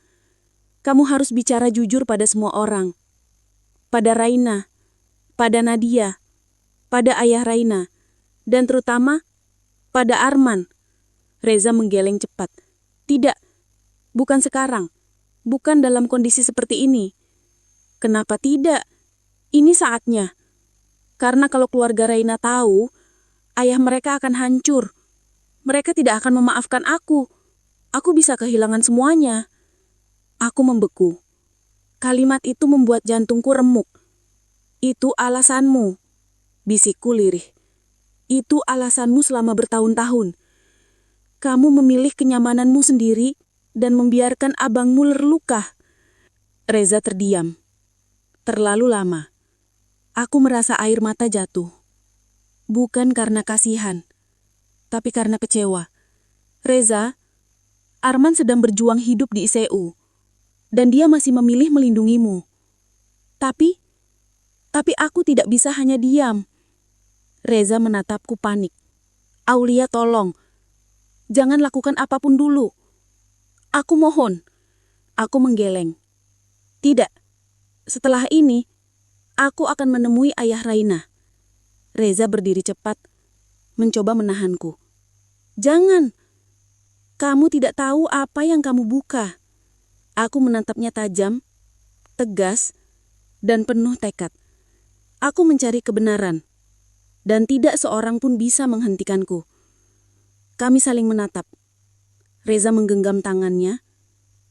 Kamu harus bicara jujur pada semua orang. Pada Raina, pada Nadia, pada ayah Raina, dan terutama pada Arman." Reza menggeleng cepat. "Tidak, bukan sekarang. Bukan dalam kondisi seperti ini." "Kenapa tidak? Ini saatnya. Karena kalau keluarga Raina tahu, ayah mereka akan hancur. Mereka tidak akan memaafkan aku. Aku bisa kehilangan semuanya." Aku membeku. Kalimat itu membuat jantungku remuk. "Itu alasanmu," bisikku lirih. "Itu alasanmu selama bertahun-tahun. Kamu memilih kenyamananmu sendiri dan membiarkan abangmu terluka." Reza terdiam. Terlalu lama. Aku merasa air mata jatuh. Bukan karena kasihan, tapi karena kecewa. "Reza, Arman sedang berjuang hidup di ICU, dan dia masih memilih melindungimu. Tapi aku tidak bisa hanya diam." Reza menatapku panik. "Aulia, tolong. Jangan lakukan apapun dulu. Aku mohon." Aku menggeleng. "Tidak. Setelah ini, aku akan menemui ayah Raina." Reza berdiri cepat, mencoba menahanku. "Jangan. Kamu tidak tahu apa yang kamu buka." Aku menatapnya tajam, tegas, dan penuh tekad. Aku mencari kebenaran, dan tidak seorang pun bisa menghentikanku. Kami saling menatap. Reza menggenggam tangannya,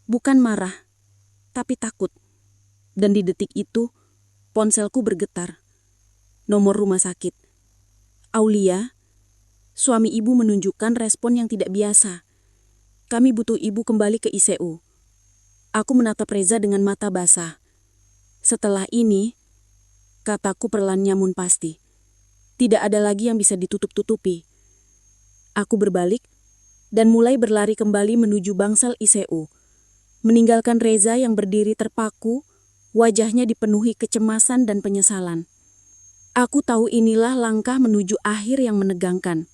bukan marah, tapi takut. Dan di detik itu, ponselku bergetar. Nomor rumah sakit. "Aulia, suami ibu menunjukkan respon yang tidak biasa. Kami butuh ibu kembali ke ICU." Aku menatap Reza dengan mata basah. "Setelah ini," kataku perlahan nyamun pasti, "tidak ada lagi yang bisa ditutup-tutupi." Aku berbalik dan mulai berlari kembali menuju bangsal ICU, meninggalkan Reza yang berdiri terpaku, wajahnya dipenuhi kecemasan dan penyesalan. Aku tahu inilah langkah menuju akhir yang menegangkan.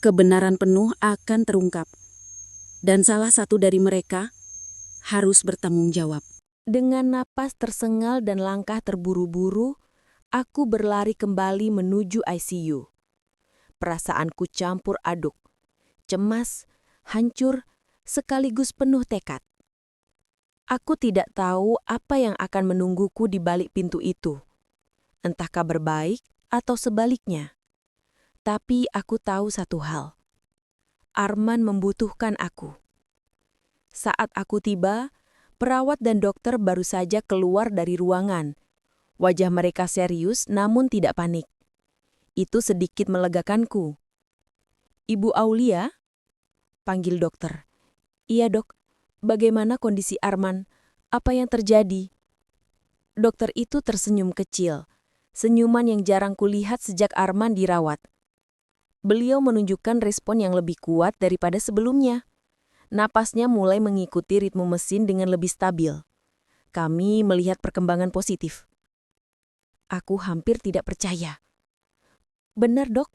Kebenaran penuh akan terungkap, dan salah satu dari mereka harus bertanggung jawab. Dengan napas tersengal dan langkah terburu-buru, aku berlari kembali menuju ICU. Perasaanku campur aduk, cemas, hancur, sekaligus penuh tekad. Aku tidak tahu apa yang akan menungguku di balik pintu itu. Entah kabar baik atau sebaliknya. Tapi aku tahu satu hal. Arman membutuhkan aku. Saat aku tiba, perawat dan dokter baru saja keluar dari ruangan. Wajah mereka serius namun tidak panik. Itu sedikit melegakanku. "Ibu Aulia?" panggil dokter. "Iya, Dok. Bagaimana kondisi Arman? Apa yang terjadi?" Dokter itu tersenyum kecil, senyuman yang jarang kulihat sejak Arman dirawat. Beliau menunjukkan respon yang lebih kuat daripada sebelumnya. Napasnya mulai mengikuti ritme mesin dengan lebih stabil. Kami melihat perkembangan positif. Aku hampir tidak percaya. "Benar, Dok.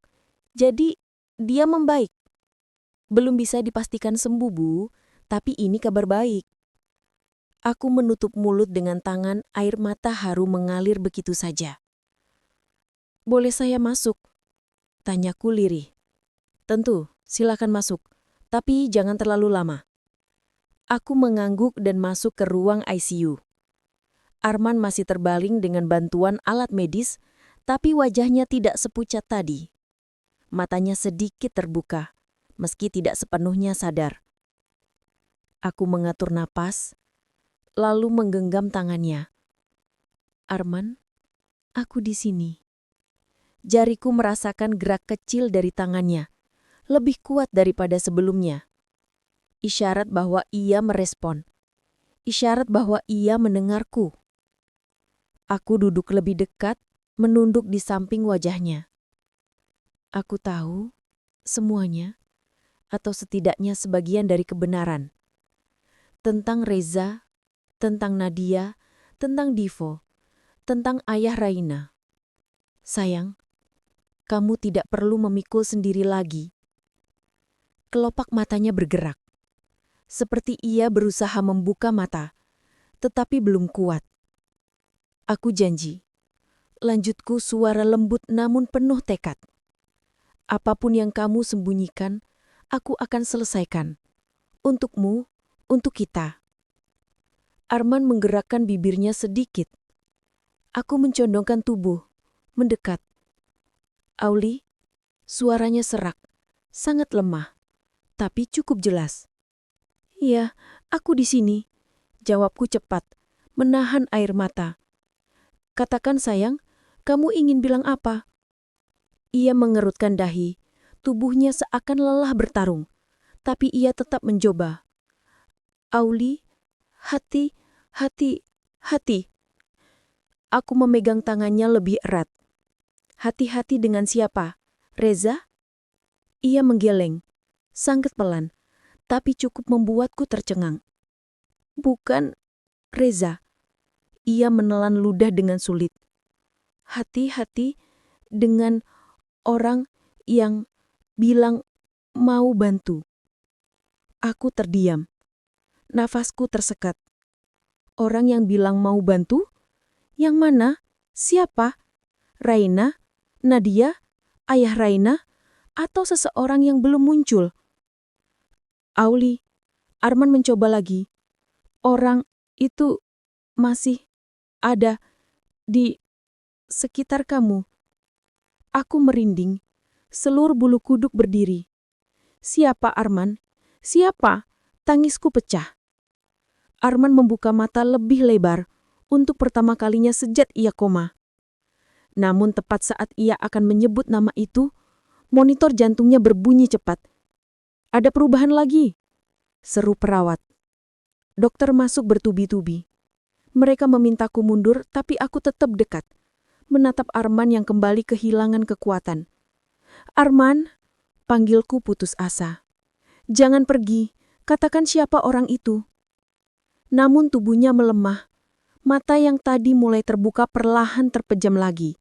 Jadi, dia membaik. Belum bisa dipastikan sembuh, Bu, tapi ini kabar baik." Aku menutup mulut dengan tangan, air mata haru mengalir begitu saja. "Boleh saya masuk?" tanyaku lirih. "Tentu, silakan masuk. Tapi jangan terlalu lama." Aku mengangguk dan masuk ke ruang ICU. Arman masih terbaring dengan bantuan alat medis, tapi wajahnya tidak sepucat tadi. Matanya sedikit terbuka, meski tidak sepenuhnya sadar. Aku mengatur napas, lalu menggenggam tangannya, Arman, aku di sini. Jariku merasakan gerak kecil dari tangannya, lebih kuat daripada sebelumnya. Isyarat bahwa ia merespon. Isyarat bahwa ia mendengarku. Aku duduk lebih dekat, menunduk di samping wajahnya. Aku tahu semuanya, atau setidaknya sebagian dari kebenaran. Tentang Reza, tentang Nadia, tentang Divo, tentang ayah Raina. Sayang, kamu tidak perlu memikul sendiri lagi. Kelopak matanya bergerak. Seperti ia berusaha membuka mata, tetapi belum kuat. Aku janji. Lanjutku suara lembut namun penuh tekad. Apapun yang kamu sembunyikan, aku akan selesaikan. Untukmu, untuk kita. Arman menggerakkan bibirnya sedikit. Aku mencondongkan tubuh, mendekat. Auli, suaranya serak, sangat lemah, tapi cukup jelas. Iya, aku di sini. Jawabku cepat, menahan air mata. Katakan sayang, kamu ingin bilang apa? Ia mengerutkan dahi, tubuhnya seakan lelah bertarung, tapi ia tetap mencoba. Auli, hati. Aku memegang tangannya lebih erat. Hati-hati dengan siapa? Reza? Ia menggeleng, sangat pelan, tapi cukup membuatku tercengang. Bukan Reza. Ia menelan ludah dengan sulit. Hati-hati dengan orang yang bilang mau bantu. Aku terdiam. Nafasku tersekat. Orang yang bilang mau bantu? Yang mana? Siapa? Raina? Nadia? Ayah Raina? Atau seseorang yang belum muncul? Auli, Arman mencoba lagi. Orang itu masih ada di sekitar kamu. Aku merinding. Seluruh bulu kuduk berdiri. Siapa Arman? Siapa? Tangisku pecah. Arman membuka mata lebih lebar untuk pertama kalinya sejak ia koma. Namun tepat saat ia akan menyebut nama itu, monitor jantungnya berbunyi cepat. Ada perubahan lagi, seru perawat. Dokter masuk bertubi-tubi. Mereka memintaku mundur, tapi aku tetap dekat, menatap Arman yang kembali kehilangan kekuatan. Arman, panggilku putus asa. Jangan pergi, katakan siapa orang itu. Namun tubuhnya melemah, mata yang tadi mulai terbuka perlahan terpejam lagi.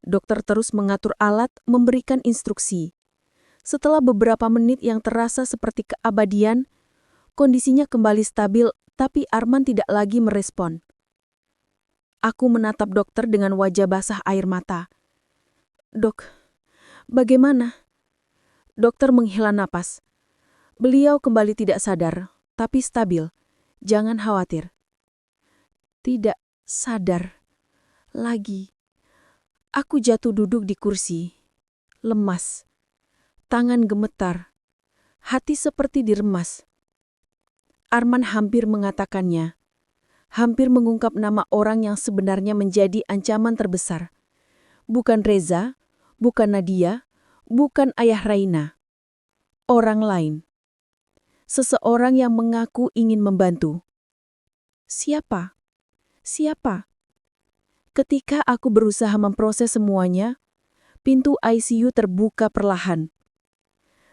Dokter terus mengatur alat, memberikan instruksi. Setelah beberapa menit yang terasa seperti keabadian, kondisinya kembali stabil, tapi Arman tidak lagi merespon. Aku menatap dokter dengan wajah basah air mata. Dok, bagaimana? Dokter menghela napas. Beliau kembali tidak sadar, tapi stabil. Jangan khawatir. Tidak sadar. Lagi. Aku jatuh duduk di kursi. Lemas. Tangan gemetar. Hati seperti diremas. Arman hampir mengatakannya. Hampir mengungkap nama orang yang sebenarnya menjadi ancaman terbesar. Bukan Reza, bukan Nadia, bukan ayah Raina. Orang lain. Seseorang yang mengaku ingin membantu. Siapa? Siapa? Ketika aku berusaha memproses semuanya, pintu ICU terbuka perlahan.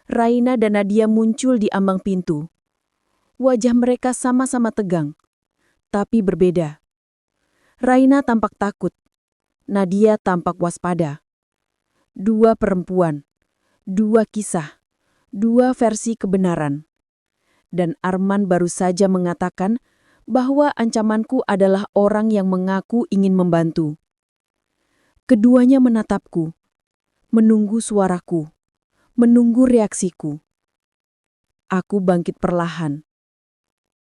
Raina dan Nadia muncul di ambang pintu. Wajah mereka sama-sama tegang, tapi berbeda. Raina tampak takut, Nadia tampak waspada. Dua perempuan, dua kisah, dua versi kebenaran. Dan Arman baru saja mengatakan bahwa ancamanku adalah orang yang mengaku ingin membantu. Keduanya menatapku, menunggu suaraku, menunggu reaksiku. Aku bangkit perlahan.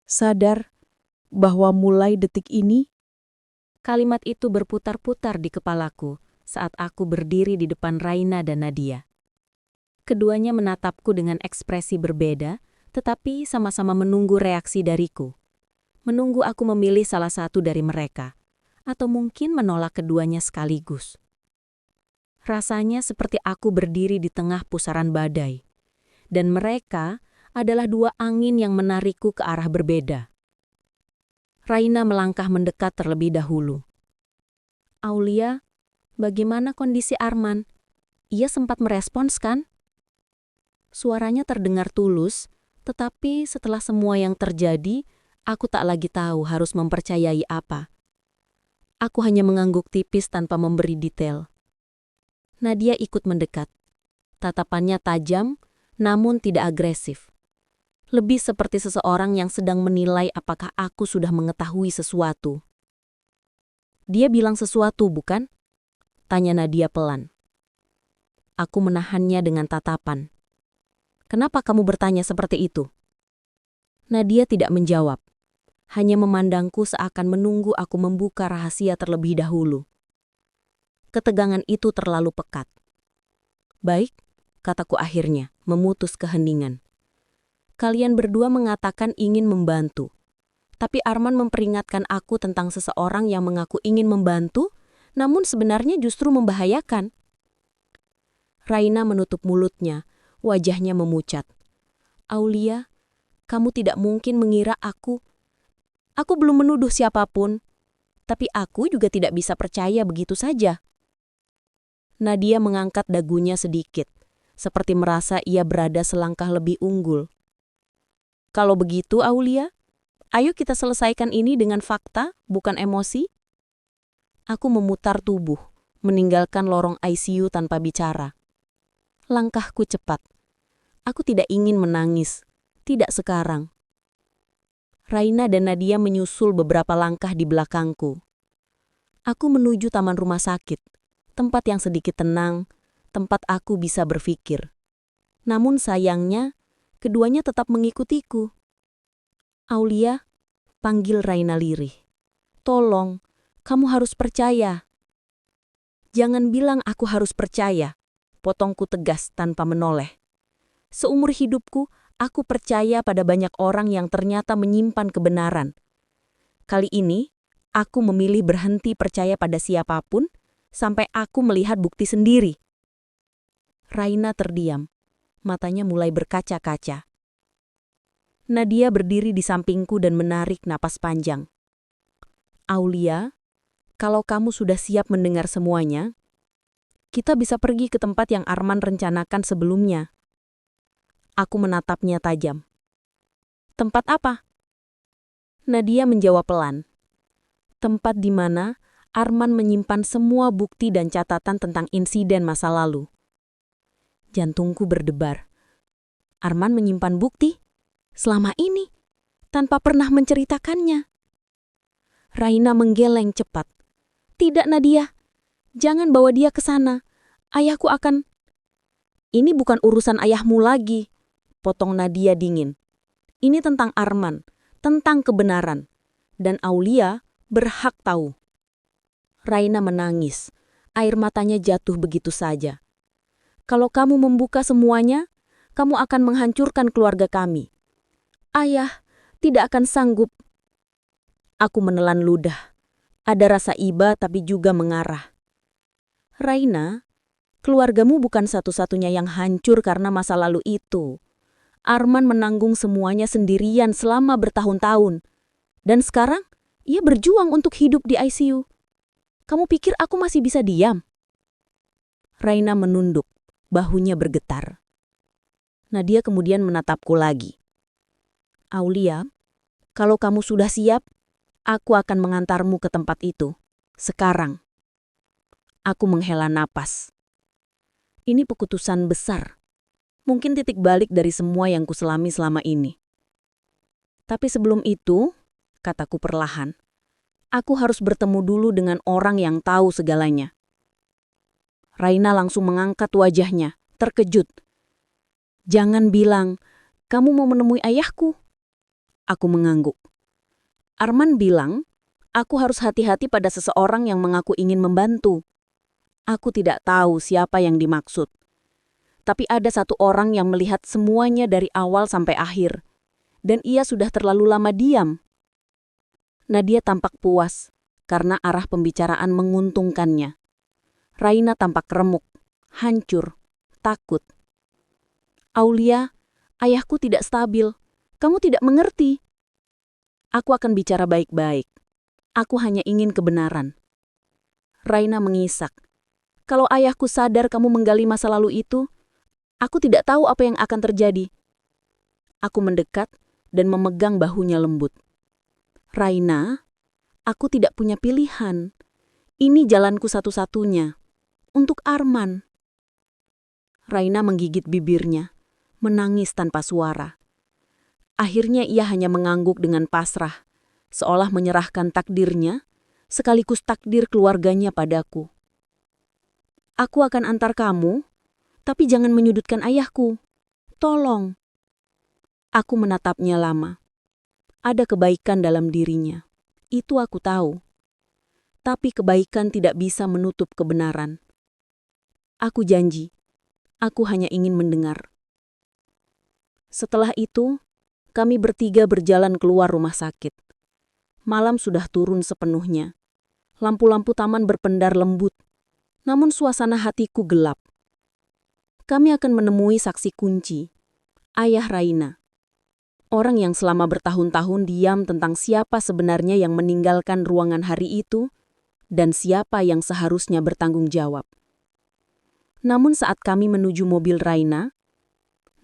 Sadar bahwa mulai detik ini, Kalimat itu berputar-putar di kepalaku saat aku berdiri di depan Raina dan Nadia. Keduanya menatapku dengan ekspresi berbeda, tetapi sama-sama menunggu reaksi dariku. Menunggu aku memilih salah satu dari mereka. atau mungkin menolak keduanya sekaligus. Rasanya seperti aku berdiri di tengah pusaran badai, dan mereka adalah dua angin yang menarikku ke arah berbeda. Raina melangkah mendekat terlebih dahulu. "Aulia, bagaimana kondisi Arman? Ia sempat merespons kan?" Suaranya terdengar tulus, tetapi setelah semua yang terjadi, aku tak lagi tahu harus mempercayai apa. Aku hanya mengangguk tipis tanpa memberi detail. Nadia ikut mendekat. Tatapannya tajam, namun tidak agresif. Lebih seperti seseorang yang sedang menilai apakah aku sudah mengetahui sesuatu. "Dia bilang sesuatu, bukan?" tanya Nadia pelan. Aku menahannya dengan tatapan. "Kenapa kamu bertanya seperti itu?" Nadia tidak menjawab, hanya memandangku seakan menunggu aku membuka rahasia terlebih dahulu. Ketegangan itu terlalu pekat. "Baik," kataku akhirnya, memutus keheningan. "Kalian berdua mengatakan ingin membantu. Tapi Arman memperingatkan aku tentang seseorang yang mengaku ingin membantu, namun sebenarnya justru membahayakan." Raina menutup mulutnya, wajahnya memucat. "Aulia, kamu tidak mungkin mengira aku belum menuduh siapapun, tapi aku juga tidak bisa percaya begitu saja." Nadia mengangkat dagunya sedikit, seperti merasa ia berada selangkah lebih unggul. "Kalau begitu, Aulia, ayo kita selesaikan ini dengan fakta, bukan emosi." Aku memutar tubuh, meninggalkan lorong ICU tanpa bicara. Langkahku cepat. Aku tidak ingin menangis, tidak sekarang. Raina dan Nadia menyusul beberapa langkah di belakangku. Aku menuju taman rumah sakit, tempat yang sedikit tenang, tempat aku bisa berpikir. Namun sayangnya, keduanya tetap mengikutiku. "Aulia," panggil Raina lirih. "Tolong, kamu harus percaya." "Jangan bilang aku harus percaya," potongku tegas tanpa menoleh. Seumur hidupku, aku percaya pada banyak orang yang ternyata menyimpan kebenaran. Kali ini, aku memilih berhenti percaya pada siapapun, sampai aku melihat bukti sendiri. Raina terdiam, matanya mulai berkaca-kaca. Nadia berdiri di sampingku dan menarik napas panjang. "Aulia, kalau kamu sudah siap mendengar semuanya, kita bisa pergi ke tempat yang Arman rencanakan sebelumnya." Aku menatapnya tajam. "Tempat apa?" Nadia menjawab pelan. "Tempat di mana Arman menyimpan semua bukti dan catatan tentang insiden masa lalu." Jantungku berdebar. Arman menyimpan bukti? Selama ini? Tanpa pernah menceritakannya? Raina menggeleng cepat. "Tidak, Nadia. Jangan bawa dia ke sana. Ayahku akan..." "Ini bukan urusan ayahmu lagi," potong Nadia dingin. "Ini tentang Arman, tentang kebenaran. Dan Aulia berhak tahu." Raina menangis. Air matanya jatuh begitu saja. "Kalau kamu membuka semuanya, kamu akan menghancurkan keluarga kami. Ayah tidak akan sanggup." Aku menelan ludah. Ada rasa iba tapi juga mengarah. "Raina, keluargamu bukan satu-satunya yang hancur karena masa lalu itu. Arman menanggung semuanya sendirian selama bertahun-tahun. Dan sekarang, ia berjuang untuk hidup di ICU. Kamu pikir aku masih bisa diam?" Raina menunduk, bahunya bergetar. Nadia kemudian menatapku lagi. "Aulia, kalau kamu sudah siap, aku akan mengantarmu ke tempat itu. Sekarang." Aku menghela napas. Ini keputusan besar. Mungkin titik balik dari semua yang kuselami selama ini. "Tapi sebelum itu," kataku perlahan, "aku harus bertemu dulu dengan orang yang tahu segalanya." Raina langsung mengangkat wajahnya, terkejut. "Jangan bilang, kamu mau menemui ayahku." Aku mengangguk. "Arman bilang, aku harus hati-hati pada seseorang yang mengaku ingin membantu. Aku tidak tahu siapa yang dimaksud. Tapi ada satu orang yang melihat semuanya dari awal sampai akhir. Dan ia sudah terlalu lama diam." Nadia tampak puas, karena arah pembicaraan menguntungkannya. Raina tampak remuk, hancur, takut. Aulia, ayahku tidak stabil. Kamu tidak mengerti. Aku akan bicara baik-baik. Aku hanya ingin kebenaran. Raina mengisak. Kalau ayahku sadar kamu menggali masa lalu itu, aku tidak tahu apa yang akan terjadi. Aku mendekat dan memegang bahunya lembut. Raina, aku tidak punya pilihan. Ini jalanku satu-satunya. Untuk Arman. Raina menggigit bibirnya, menangis tanpa suara. Akhirnya ia hanya mengangguk dengan pasrah, seolah menyerahkan takdirnya, sekaligus takdir keluarganya padaku. Aku akan antar kamu, tapi jangan menyudutkan ayahku. Tolong. Aku menatapnya lama. Ada kebaikan dalam dirinya. Itu aku tahu. Tapi kebaikan tidak bisa menutup kebenaran. Aku janji, aku hanya ingin mendengar. Setelah itu, kami bertiga berjalan keluar rumah sakit. Malam sudah turun sepenuhnya. Lampu-lampu taman berpendar lembut, namun suasana hatiku gelap. Kami akan menemui saksi kunci, ayah Raina. Orang yang selama bertahun-tahun diam tentang siapa sebenarnya yang meninggalkan ruangan hari itu dan siapa yang seharusnya bertanggung jawab. Namun saat kami menuju mobil Raina,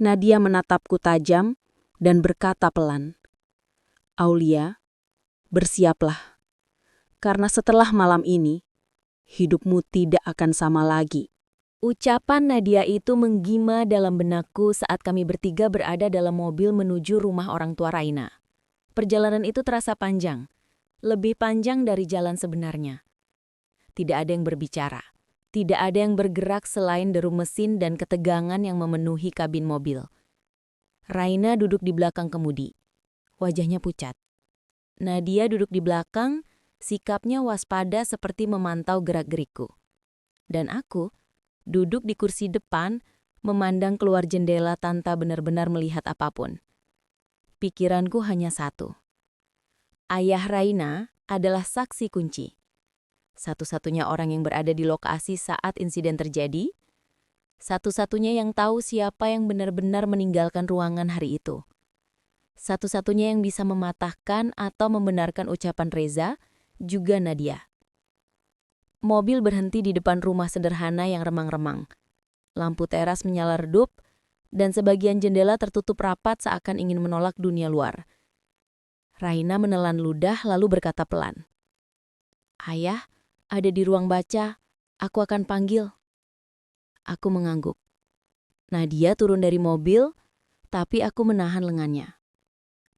Nadia menatapku tajam dan berkata pelan, Aulia, bersiaplah. Karena setelah malam ini, hidupmu tidak akan sama lagi. Ucapan Nadia itu menggema dalam benakku saat kami bertiga berada dalam mobil menuju rumah orang tua Raina. Perjalanan itu terasa panjang, lebih panjang dari jalan sebenarnya. Tidak ada yang berbicara, tidak ada yang bergerak selain deru mesin dan ketegangan yang memenuhi kabin mobil. Raina duduk di belakang kemudi, wajahnya pucat. Nadia duduk di belakang, sikapnya waspada seperti memantau gerak-gerikku. Dan aku duduk di kursi depan, memandang keluar jendela tanpa benar-benar melihat apapun. Pikiranku hanya satu. Ayah Raina adalah saksi kunci. Satu-satunya orang yang berada di lokasi saat insiden terjadi, satu-satunya yang tahu siapa yang benar-benar meninggalkan ruangan hari itu. Satu-satunya yang bisa mematahkan atau membenarkan ucapan Reza, juga Nadia. Mobil berhenti di depan rumah sederhana yang remang-remang. Lampu teras menyala redup, dan sebagian jendela tertutup rapat seakan ingin menolak dunia luar. Raina menelan ludah lalu berkata pelan, Ayah, ada di ruang baca, aku akan panggil. Aku mengangguk. Nadia turun dari mobil, tapi aku menahan lengannya.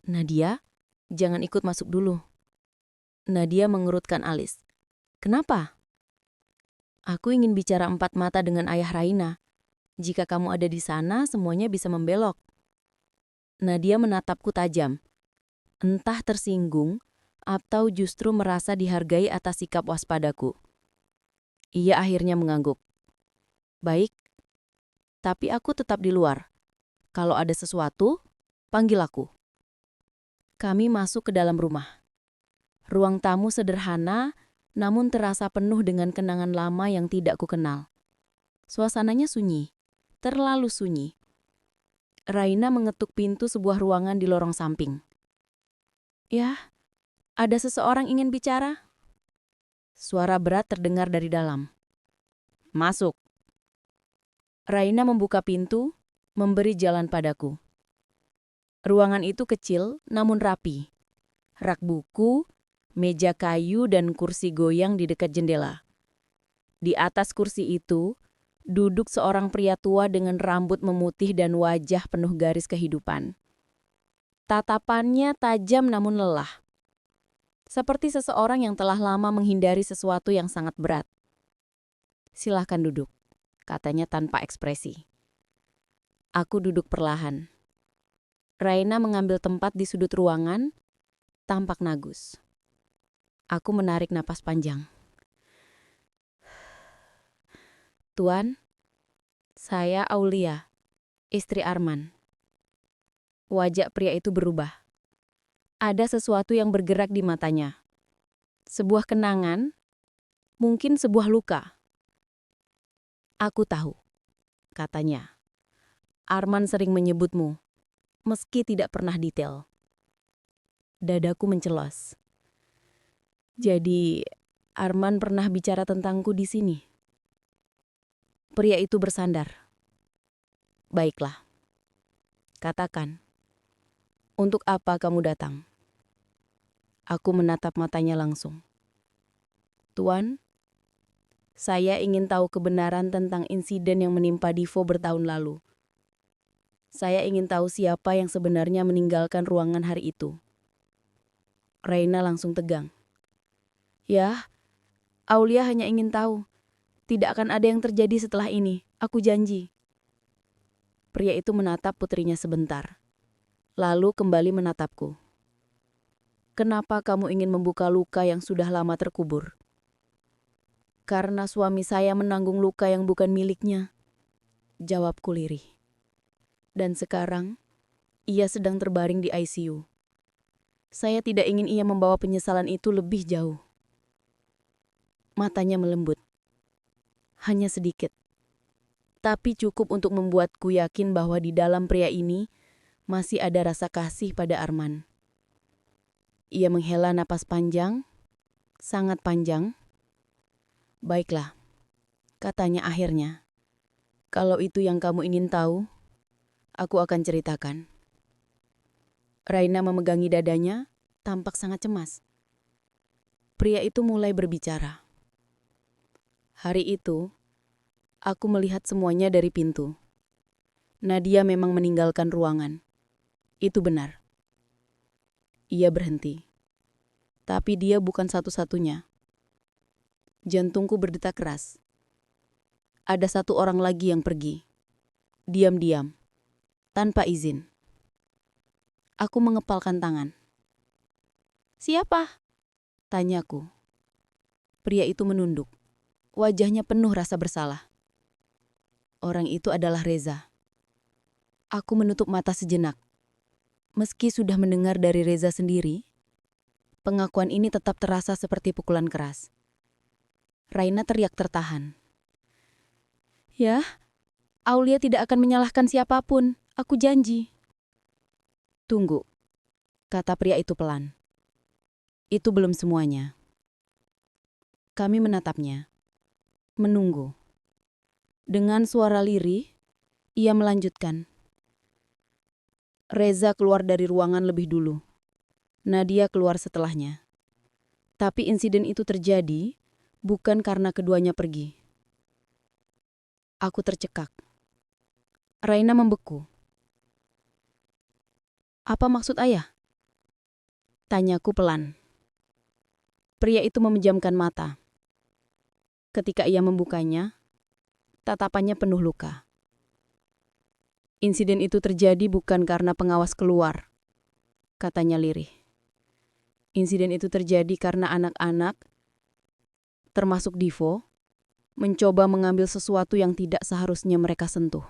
Nadia, jangan ikut masuk dulu. Nadia mengerutkan alis. Kenapa? Aku ingin bicara empat mata dengan ayah Raina. Jika kamu ada di sana, semuanya bisa membelok. Nadia menatapku tajam. Entah tersinggung, atau justru merasa dihargai atas sikap waspadaku. Ia akhirnya mengangguk. Baik, tapi aku tetap di luar. Kalau ada sesuatu, panggil aku. Kami masuk ke dalam rumah. Ruang tamu sederhana, namun terasa penuh dengan kenangan lama yang tidak kukenal. Suasananya sunyi, terlalu sunyi. Raina mengetuk pintu sebuah ruangan di lorong samping. Ya, ada seseorang ingin bicara? Suara berat terdengar dari dalam. Masuk. Raina membuka pintu, memberi jalan padaku. Ruangan itu kecil, namun rapi. Rak buku, meja kayu, dan kursi goyang di dekat jendela. Di atas kursi itu, duduk seorang pria tua dengan rambut memutih dan wajah penuh garis kehidupan. Tatapannya tajam namun lelah. Seperti seseorang yang telah lama menghindari sesuatu yang sangat berat. Silahkan duduk, katanya tanpa ekspresi. Aku duduk perlahan. Raina mengambil tempat di sudut ruangan, tampak nagus. Aku menarik napas panjang. Tuan, saya Aulia, istri Arman. Wajah pria itu berubah. Ada sesuatu yang bergerak di matanya. Sebuah kenangan, mungkin sebuah luka. Aku tahu, katanya. Arman sering menyebutmu, meski tidak pernah detail. Dadaku mencelos. Jadi, Arman pernah bicara tentangku di sini. Pria itu bersandar. Baiklah. Katakan, untuk apa kamu datang? Aku menatap matanya langsung. Tuan, saya ingin tahu kebenaran tentang insiden yang menimpa Divo bertahun lalu. Saya ingin tahu siapa yang sebenarnya meninggalkan ruangan hari itu. Reina langsung tegang. Ya, Aulia hanya ingin tahu. Tidak akan ada yang terjadi setelah ini, aku janji. Pria itu menatap putrinya sebentar, lalu kembali menatapku. Kenapa kamu ingin membuka luka yang sudah lama terkubur? Karena suami saya menanggung luka yang bukan miliknya, jawabku lirih. Dan sekarang, ia sedang terbaring di ICU. Saya tidak ingin ia membawa penyesalan itu lebih jauh. Matanya melembut. Hanya sedikit. Tapi cukup untuk membuatku yakin bahwa di dalam pria ini masih ada rasa kasih pada Arman. Ia menghela napas panjang, sangat panjang. Baiklah, katanya akhirnya. Kalau itu yang kamu ingin tahu, aku akan ceritakan. Raina memegangi dadanya, tampak sangat cemas. Pria itu mulai berbicara. Hari itu, aku melihat semuanya dari pintu. Nadia memang meninggalkan ruangan. Itu benar. Ia berhenti. Tapi dia bukan satu-satunya. Jantungku berdetak keras. Ada satu orang lagi yang pergi. Diam-diam. Tanpa izin. Aku mengepalkan tangan. Siapa? Tanyaku. Pria itu menunduk. Wajahnya penuh rasa bersalah. Orang itu adalah Reza. Aku menutup mata sejenak. Meski sudah mendengar dari Reza sendiri, pengakuan ini tetap terasa seperti pukulan keras. Raina teriak tertahan. Ya, Aulia tidak akan menyalahkan siapapun, aku janji. Tunggu, kata pria itu pelan. Itu belum semuanya. Kami menatapnya. Menunggu. Dengan suara lirih, ia melanjutkan. Reza keluar dari ruangan lebih dulu. Nadia keluar setelahnya. Tapi insiden itu terjadi bukan karena keduanya pergi. Aku tercekak. Raina membeku. Apa maksud ayah? Tanyaku pelan. Pria itu memejamkan mata. Ketika ia membukanya, tatapannya penuh luka. Insiden itu terjadi bukan karena pengawas keluar, katanya lirih. Insiden itu terjadi karena anak-anak, termasuk Divo, mencoba mengambil sesuatu yang tidak seharusnya mereka sentuh.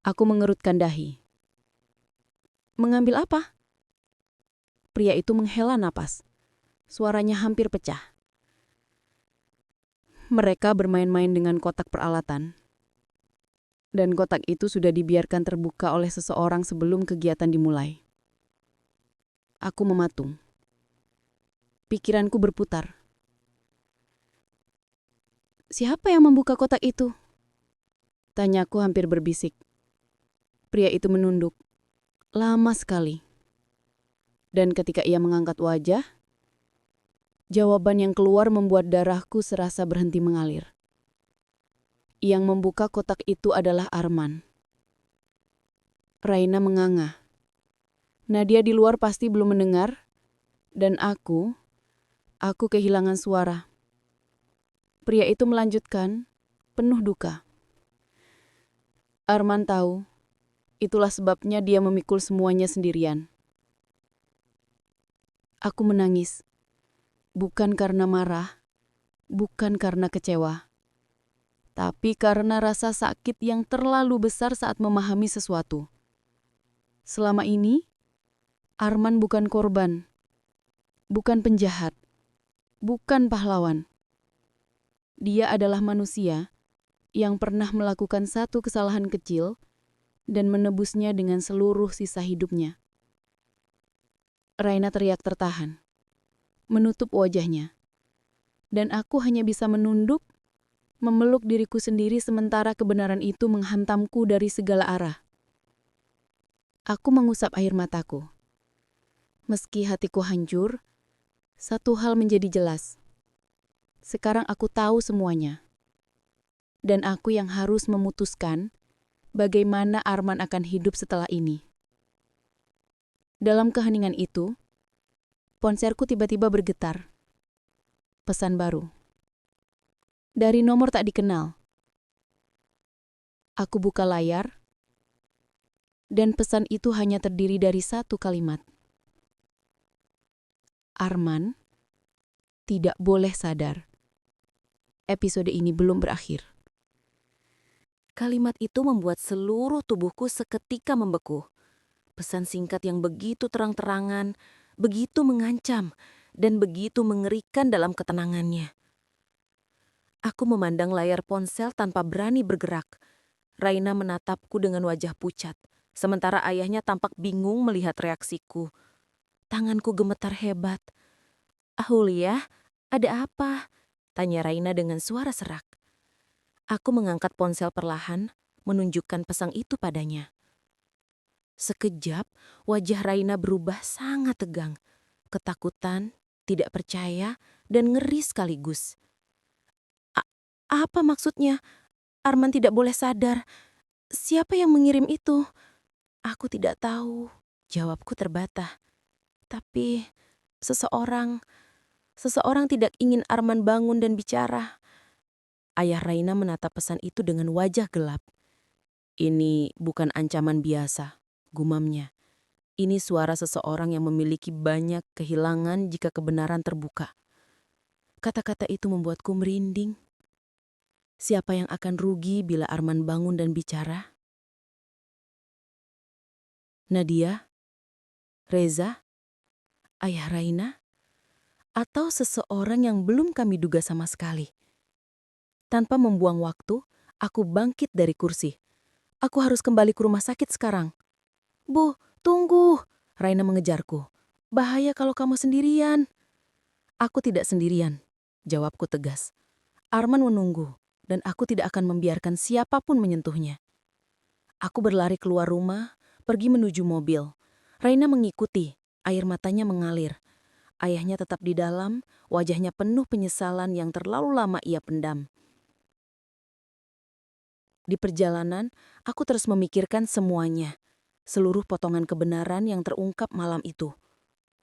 Aku mengerutkan dahi. Mengambil apa? Pria itu menghela napas. Suaranya hampir pecah. Mereka bermain-main dengan kotak peralatan. Dan kotak itu sudah dibiarkan terbuka oleh seseorang sebelum kegiatan dimulai. Aku mematung. Pikiranku berputar. Siapa yang membuka kotak itu? Tanyaku hampir berbisik. Pria itu menunduk. Lama sekali. Dan ketika ia mengangkat wajah, jawaban yang keluar membuat darahku serasa berhenti mengalir. Yang membuka kotak itu adalah Arman. Raina menganga. Nadia di luar pasti belum mendengar, dan aku kehilangan suara. Pria itu melanjutkan, penuh duka. Arman tahu, itulah sebabnya dia memikul semuanya sendirian. Aku menangis, bukan karena marah, bukan karena kecewa, tapi karena rasa sakit yang terlalu besar saat memahami sesuatu. Selama ini, Arman bukan korban, bukan penjahat, bukan pahlawan. Dia adalah manusia yang pernah melakukan satu kesalahan kecil dan menebusnya dengan seluruh sisa hidupnya. Raina teriak tertahan, menutup wajahnya. Dan aku hanya bisa menunduk, memeluk diriku sendiri sementara kebenaran itu menghantamku dari segala arah. Aku mengusap air mataku. Meski hatiku hancur, satu hal menjadi jelas. Sekarang aku tahu semuanya. Dan aku yang harus memutuskan bagaimana Arman akan hidup setelah ini. Dalam keheningan itu, ponselku tiba-tiba bergetar. Pesan baru. Dari nomor tak dikenal. Aku buka layar, dan pesan itu hanya terdiri dari satu kalimat. Arman tidak boleh sadar. Episode ini belum berakhir. Kalimat itu membuat seluruh tubuhku seketika membeku. Pesan singkat yang begitu terang-terangan, begitu mengancam, dan begitu mengerikan dalam ketenangannya. Aku memandang layar ponsel tanpa berani bergerak. Raina menatapku dengan wajah pucat, sementara ayahnya tampak bingung melihat reaksiku. Tanganku gemetar hebat. "Aulia, ada apa?" tanya Raina dengan suara serak. Aku mengangkat ponsel perlahan, menunjukkan pesan itu padanya. Sekejap, wajah Raina berubah sangat tegang. Ketakutan, tidak percaya, dan ngeri sekaligus. Apa maksudnya? Arman tidak boleh sadar. Siapa yang mengirim itu? Aku tidak tahu. Jawabku terbata. Tapi seseorang tidak ingin Arman bangun dan bicara. Ayah Raina menatap pesan itu dengan wajah gelap. "Ini bukan ancaman biasa," gumamnya. "Ini suara seseorang yang memiliki banyak kehilangan jika kebenaran terbuka." Kata-kata itu membuatku merinding. Siapa yang akan rugi bila Arman bangun dan bicara? Nadia? Reza? Ayah Raina? Atau seseorang yang belum kami duga sama sekali? Tanpa membuang waktu, aku bangkit dari kursi. Aku harus kembali ke rumah sakit sekarang. "Bu, tunggu!" Raina mengejarku. "Bahaya kalau kamu sendirian." "Aku tidak sendirian," jawabku tegas. "Arman menunggu, dan aku tidak akan membiarkan siapapun menyentuhnya." Aku berlari keluar rumah, pergi menuju mobil. Raina mengikuti, air matanya mengalir. Ayahnya tetap di dalam, wajahnya penuh penyesalan yang terlalu lama ia pendam. Di perjalanan, aku terus memikirkan semuanya. Seluruh potongan kebenaran yang terungkap malam itu.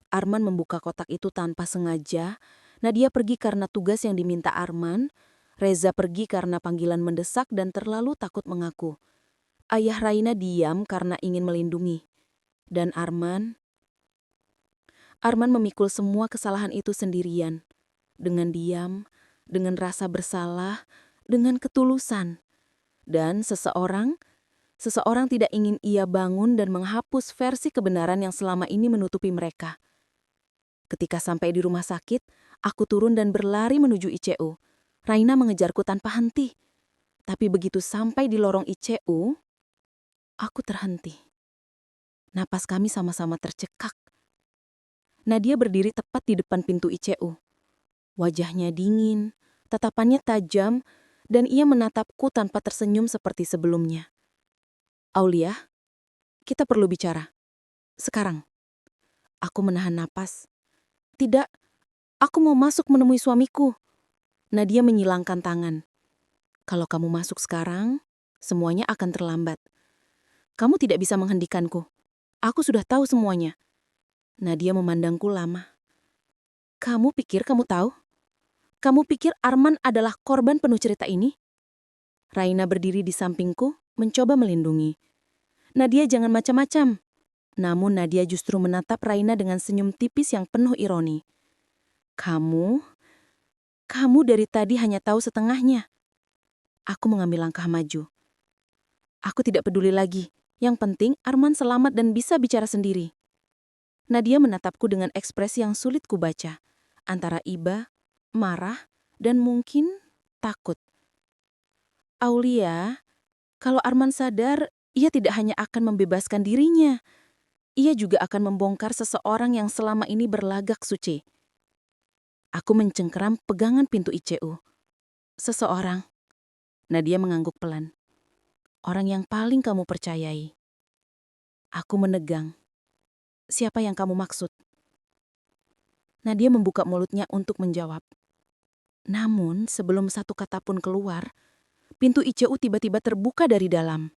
Arman membuka kotak itu tanpa sengaja, Nadia pergi karena tugas yang diminta Arman, Reza pergi karena panggilan mendesak dan terlalu takut mengaku. Ayah Raina diam karena ingin melindungi. Dan Arman memikul semua kesalahan itu sendirian. Dengan diam, dengan rasa bersalah, dengan ketulusan. Dan seseorang tidak ingin ia bangun dan menghapus versi kebenaran yang selama ini menutupi mereka. Ketika sampai di rumah sakit, aku turun dan berlari menuju ICU. Raina mengejarku tanpa henti. Tapi begitu sampai di lorong ICU, aku terhenti. Napas kami sama-sama tercekak. Nadia berdiri tepat di depan pintu ICU. Wajahnya dingin, tatapannya tajam, dan ia menatapku tanpa tersenyum seperti sebelumnya. "Aulia, kita perlu bicara. Sekarang." Aku menahan napas. "Tidak, aku mau masuk menemui suamiku." Nadia menyilangkan tangan. "Kalau kamu masuk sekarang, semuanya akan terlambat. Kamu tidak bisa menghentikanku. Aku sudah tahu semuanya." Nadia memandangku lama. "Kamu pikir kamu tahu? Kamu pikir Arman adalah korban penuh cerita ini?" Raina berdiri di sampingku, mencoba melindungi. "Nadia, jangan macam-macam." Namun Nadia justru menatap Raina dengan senyum tipis yang penuh ironi. Kamu dari tadi hanya tahu setengahnya." Aku mengambil langkah maju. "Aku tidak peduli lagi. Yang penting Arman selamat dan bisa bicara sendiri." Nadia menatapku dengan ekspresi yang sulit kubaca, antara iba, marah, dan mungkin takut. Aulia, kalau Arman sadar, ia tidak hanya akan membebaskan dirinya, ia juga akan membongkar seseorang yang selama ini berlagak suci. Aku mencengkeram pegangan pintu ICU. Seseorang. Nadia mengangguk pelan. Orang yang paling kamu percayai. Aku menegang. Siapa yang kamu maksud? Nadia membuka mulutnya untuk menjawab. Namun, sebelum satu kata pun keluar, pintu ICU tiba-tiba terbuka dari dalam.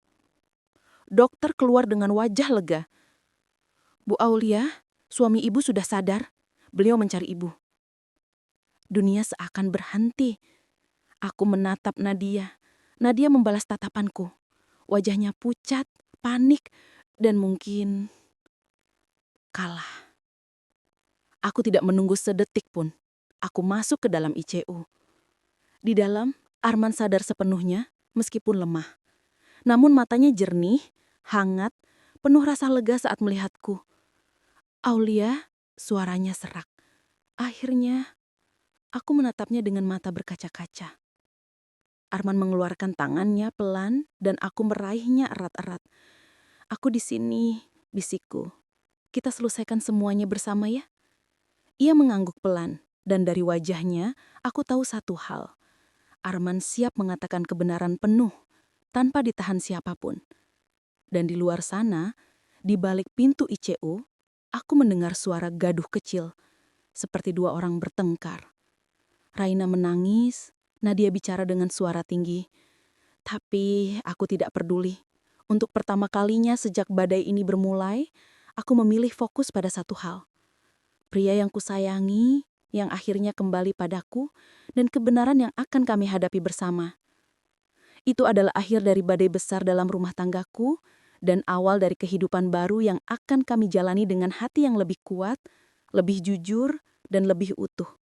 Dokter keluar dengan wajah lega. Bu Aulia, suami ibu sudah sadar. Beliau mencari ibu. Dunia seakan berhenti. Aku menatap Nadia. Nadia membalas tatapanku. Wajahnya pucat, panik, dan mungkin kalah. Aku tidak menunggu sedetik pun. Aku masuk ke dalam ICU. Di dalam, Arman sadar sepenuhnya, meskipun lemah. Namun matanya jernih, hangat, penuh rasa lega saat melihatku. Aulia, suaranya serak. Akhirnya, aku menatapnya dengan mata berkaca-kaca. Arman mengeluarkan tangannya pelan dan aku meraihnya erat-erat. Aku di sini, bisikku. Kita selesaikan semuanya bersama ya. Ia mengangguk pelan, dan dari wajahnya, aku tahu satu hal. Arman siap mengatakan kebenaran penuh, tanpa ditahan siapapun. Dan di luar sana, di balik pintu ICU, aku mendengar suara gaduh kecil, seperti dua orang bertengkar. Raina menangis, Nadia bicara dengan suara tinggi. Tapi aku tidak peduli. Untuk pertama kalinya sejak badai ini bermulai, aku memilih fokus pada satu hal. Pria yang kusayangi, yang akhirnya kembali padaku, dan kebenaran yang akan kami hadapi bersama. Itu adalah akhir dari badai besar dalam rumah tanggaku, dan awal dari kehidupan baru yang akan kami jalani dengan hati yang lebih kuat, lebih jujur, dan lebih utuh.